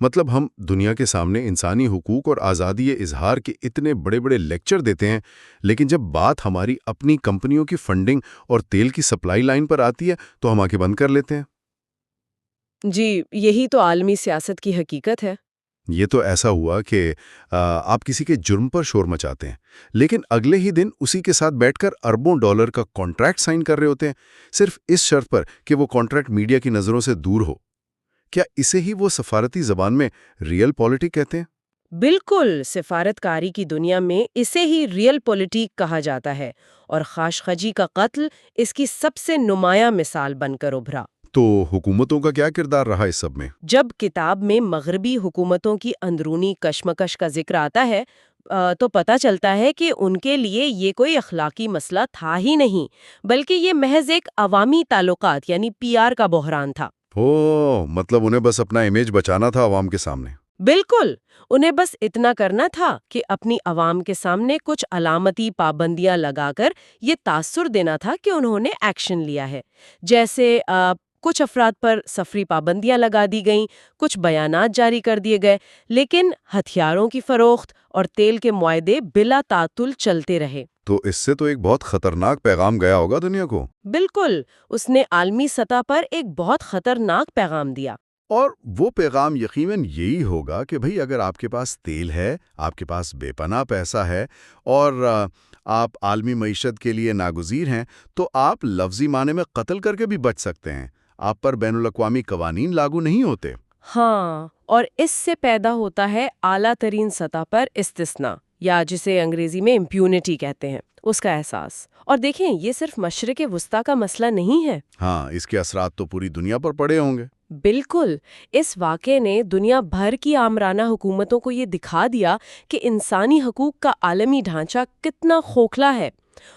مطلب ہم دنیا کے سامنے انسانی حقوق اور آزادی اظہار کے اتنے بڑے بڑے لیکچر دیتے ہیں، لیکن جب بات ہماری اپنی کمپنیوں کی فنڈنگ اور تیل کی سپلائی لائن پر آتی ہے تو ہم آنکھیں بند کر لیتے ہیں. جی، یہی تو عالمی سیاست کی حقیقت ہے. یہ تو ایسا ہوا کہ آپ کسی کے جرم پر شور مچاتے ہیں، لیکن اگلے ہی دن اسی کے ساتھ بیٹھ کر اربوں ڈالر کا کانٹریکٹ سائن کر رہے ہوتے ہیں، صرف اس شرط پر کہ وہ کانٹریکٹ میڈیا کی نظروں سے دور ہو. کیا اسے ہی وہ سفارتی زبان میں ریئل پالیٹک کہتے ہیں؟ بالکل. سفارتکاری کی دنیا میں اسے ہی ریئل پولیٹیک کہا جاتا ہے، اور خاشقجی کا قتل اس کی سب سے نمایاں مثال بن کر ابھرا. تو حکومتوں کا کیا کردار رہا اس سب میں؟ جب کتاب میں مغربی حکومتوں کی اندرونی کشمکش کا ذکر آتا ہے تو پتہ چلتا ہے کہ ان کے لیے یہ کوئی اخلاقی مسئلہ تھا ہی نہیں، بلکہ یہ محض ایک عوامی تعلقات یعنی PR کا بحران تھا. مطلب انہیں بس اپنا امیج بچانا تھا عوام کے سامنے. بالکل. انہیں بس اتنا کرنا تھا کہ اپنی عوام کے سامنے کچھ علامتی پابندیاں لگا کر یہ تاثر دینا تھا کہ انہوں نے ایکشن لیا ہے. جیسے کچھ افراد پر سفری پابندیاں لگا دی گئیں، کچھ بیانات جاری کر دیے گئے، لیکن ہتھیاروں کی فروخت اور تیل کے معاہدے بلا تعطل چلتے رہے. تو اس سے تو ایک بہت خطرناک پیغام گیا ہوگا دنیا کو. بالکل. اس نے عالمی سطح پر ایک بہت خطرناک پیغام دیا. اور وہ پیغام یقیناً یہی ہوگا کہ بھئی اگر آپ کے پاس تیل ہے، آپ کے پاس بے پناہ پیسہ ہے اور آپ عالمی معیشت کے لیے ناگزیر ہیں، تو آپ لفظی معنی میں قتل کر کے بھی بچ سکتے ہیں. آپ پر بین الاقوامی قوانین لاگو نہیں ہوتے. ہاں، اور اس سے پیدا ہوتا ہے اعلیٰ ترین سطح پر استثناء، یا جسے انگریزی میں امپیونٹی کہتے ہیں، اس کا احساس. اور دیکھیں، یہ صرف مشرق وسطیٰ کا مسئلہ نہیں ہے. ہاں، اس کے اثرات تو پوری دنیا پر پڑے ہوں گے. بالکل. اس واقعے نے دنیا بھر کی آمرانہ حکومتوں کو یہ دکھا دیا کہ انسانی حقوق کا عالمی ڈھانچہ کتنا کھوکھلا ہے.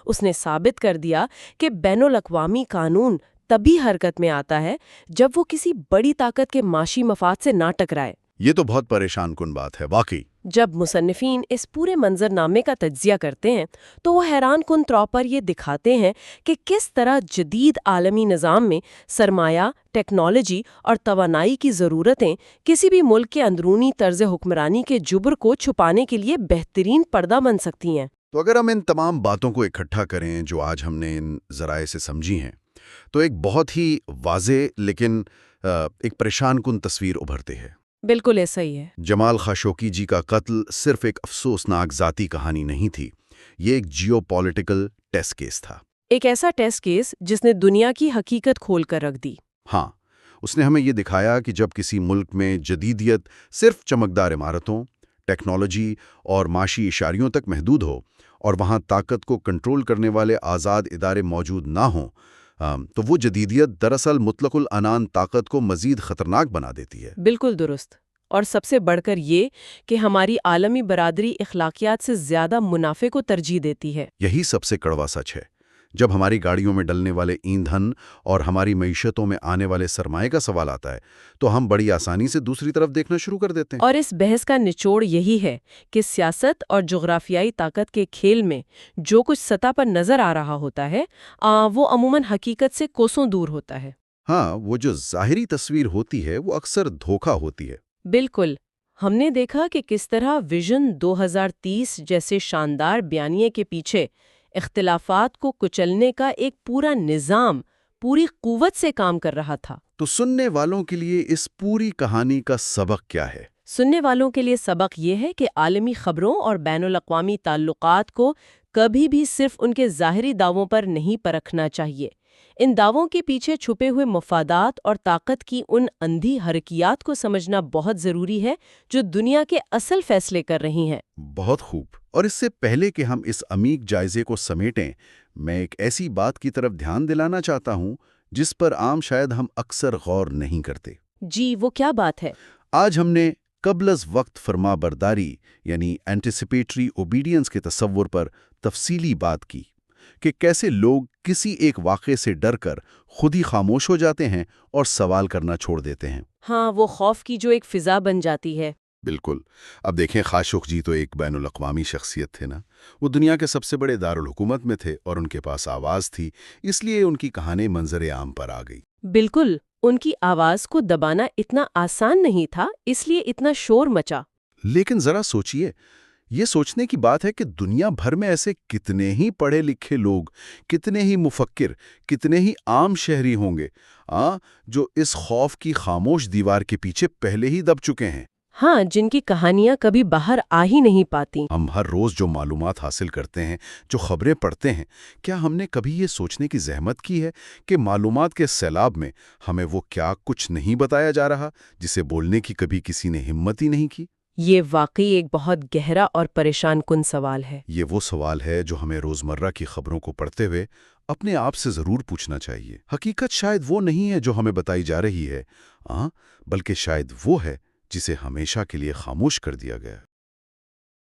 اس نے ثابت کر دیا کہ بین الاقوامی قانون تبھی حرکت میں آتا ہے جب وہ کسی بڑی طاقت کے معاشی مفاد سے نہ ٹکرائے. یہ تو بہت پریشان کن بات ہے واقعی. جب مصنفین اس پورے منظر نامے کا تجزیہ کرتے ہیں تو وہ حیران کن طور پر یہ دکھاتے ہیں کہ کس طرح جدید عالمی نظام میں سرمایہ، ٹیکنالوجی اور توانائی کی ضرورتیں کسی بھی ملک کے اندرونی طرز حکمرانی کے جبر کو چھپانے کے لیے بہترین پردہ بن سکتی ہیں. تو اگر ہم ان تمام باتوں کو اکٹھا کریں جو آج ہم نے ان ذرائع سے سمجھی ہیں، تو ایک بہت ہی واضح لیکن ایک پریشان کن تصویر ابھرتے ہے. بالکل ایسا ہی ہے. جمال خاشقجی جی کا قتل صرف ایک افسوسناک ذاتی کہانی نہیں تھی، یہ ایک جیو پولیٹیکل ٹیسٹ کیس تھا. ایک ایسا ٹیسٹ کیس جس نے دنیا کی حقیقت کھول کر رکھ دی. ہاں، اس نے ہمیں یہ دکھایا کہ جب کسی ملک میں جدیدیت صرف چمکدار عمارتوں، ٹیکنالوجی اور معاشی اشاریوں تک محدود ہو، اور وہاں طاقت کو کنٹرول کرنے والے آزاد ادارے موجود نہ ہوں، تو وہ جدیدیت دراصل مطلق العنان طاقت کو مزید خطرناک بنا دیتی ہے. بالکل درست. اور سب سے بڑھ کر یہ کہ ہماری عالمی برادری اخلاقیات سے زیادہ منافع کو ترجیح دیتی ہے. یہی سب سے کڑوا سچ ہے. جب ہماری گاڑیوں میں ڈلنے والے ایندھن اور ہماری معیشتوں میں آنے والے سرمایے کا سوال آتا ہے تو ہم بڑی آسانی سے دوسری طرف دیکھنا شروع کر دیتے ہیں. اور اس بحث کا نچوڑ یہی ہے کہ سیاست اور جغرافیائی طاقت کے کھیل میں جو کچھ سطح پر نظر آ رہا ہوتا ہے وہ عموماً حقیقت سے کوسوں دور ہوتا ہے. ہاں، وہ جو ظاہری تصویر ہوتی ہے وہ اکثر دھوکہ ہوتی ہے. بالکل. ہم نے دیکھا کہ کس طرح ویژن 2030 جیسے شاندار بیانیے کے پیچھے اختلافات کو کچلنے کا ایک پورا نظام پوری قوت سے کام کر رہا تھا۔ تو سننے والوں کے لیے اس پوری کہانی کا سبق کیا ہے؟ سننے والوں کے لیے سبق یہ ہے کہ عالمی خبروں اور بین الاقوامی تعلقات کو کبھی بھی صرف ان کے ظاہری دعووں پر نہیں پرکھنا چاہیے۔ ان دعووں کے پیچھے چھپے ہوئے مفادات اور طاقت کی ان اندھی حرکیات کو سمجھنا بہت ضروری ہے جو دنیا کے اصل فیصلے کر رہی ہیں۔ بہت خوب۔ اور اس سے پہلے کہ ہم اس عمیق جائزے کو سمیٹیں، میں ایک ایسی بات کی طرف دھیان دلانا چاہتا ہوں جس پر عام شاید ہم اکثر غور نہیں کرتے۔ جی، وہ کیا بات ہے؟ آج ہم نے قبل از وقت فرما برداری یعنی اینٹیسپیٹری اوبیڈینس کے تصور پر تفصیلی بات کی کہ کیسے لوگ کسی ایک واقعے سے ڈر کر خود ہی خاموش ہو جاتے ہیں اور سوال کرنا چھوڑ دیتے ہیں۔ ہاں، وہ خوف کی جو ایک فضا بن جاتی ہے۔ بالکل۔ اب دیکھیں، خاشقجی تو ایک بین الاقوامی شخصیت تھے نا۔ وہ دنیا کے سب سے بڑے دارالحکومت میں تھے اور ان کے پاس آواز تھی، اس لیے ان کی کہانی منظر عام پر آ گئی۔ بالکل، ان کی آواز کو دبانا اتنا آسان نہیں تھا، اس لیے اتنا شور مچا۔ لیکن ذرا سوچئے، یہ سوچنے کی بات ہے کہ دنیا بھر میں ایسے کتنے ہی پڑھے لکھے لوگ، کتنے ہی مفکر، کتنے ہی عام شہری ہوں گے جو اس خوف کی خاموش دیوار کے پیچھے پہلے ہی دب چکے ہیں۔ ہاں، جن کی کہانیاں کبھی باہر آ ہی نہیں پاتی۔ ہم ہر روز جو معلومات حاصل کرتے ہیں، جو خبریں پڑھتے ہیں، کیا ہم نے کبھی یہ سوچنے کی زحمت کی ہے کہ معلومات کے سیلاب میں ہمیں وہ کیا کچھ نہیں بتایا جا رہا جسے بولنے کی کبھی کسی نے ہمت ہی نہیں کی؟ یہ واقعی ایک بہت گہرا اور پریشان کن سوال ہے۔ یہ وہ سوال ہے جو ہمیں روزمرہ کی خبروں کو پڑھتے ہوئے اپنے آپ سے ضرور پوچھنا چاہیے۔ حقیقت شاید وہ نہیں ہے جو ہمیں بتائی جا رہی ہے، بلکہ شاید وہ ہے جسے ہمیشہ کے لیے خاموش کر دیا گیا۔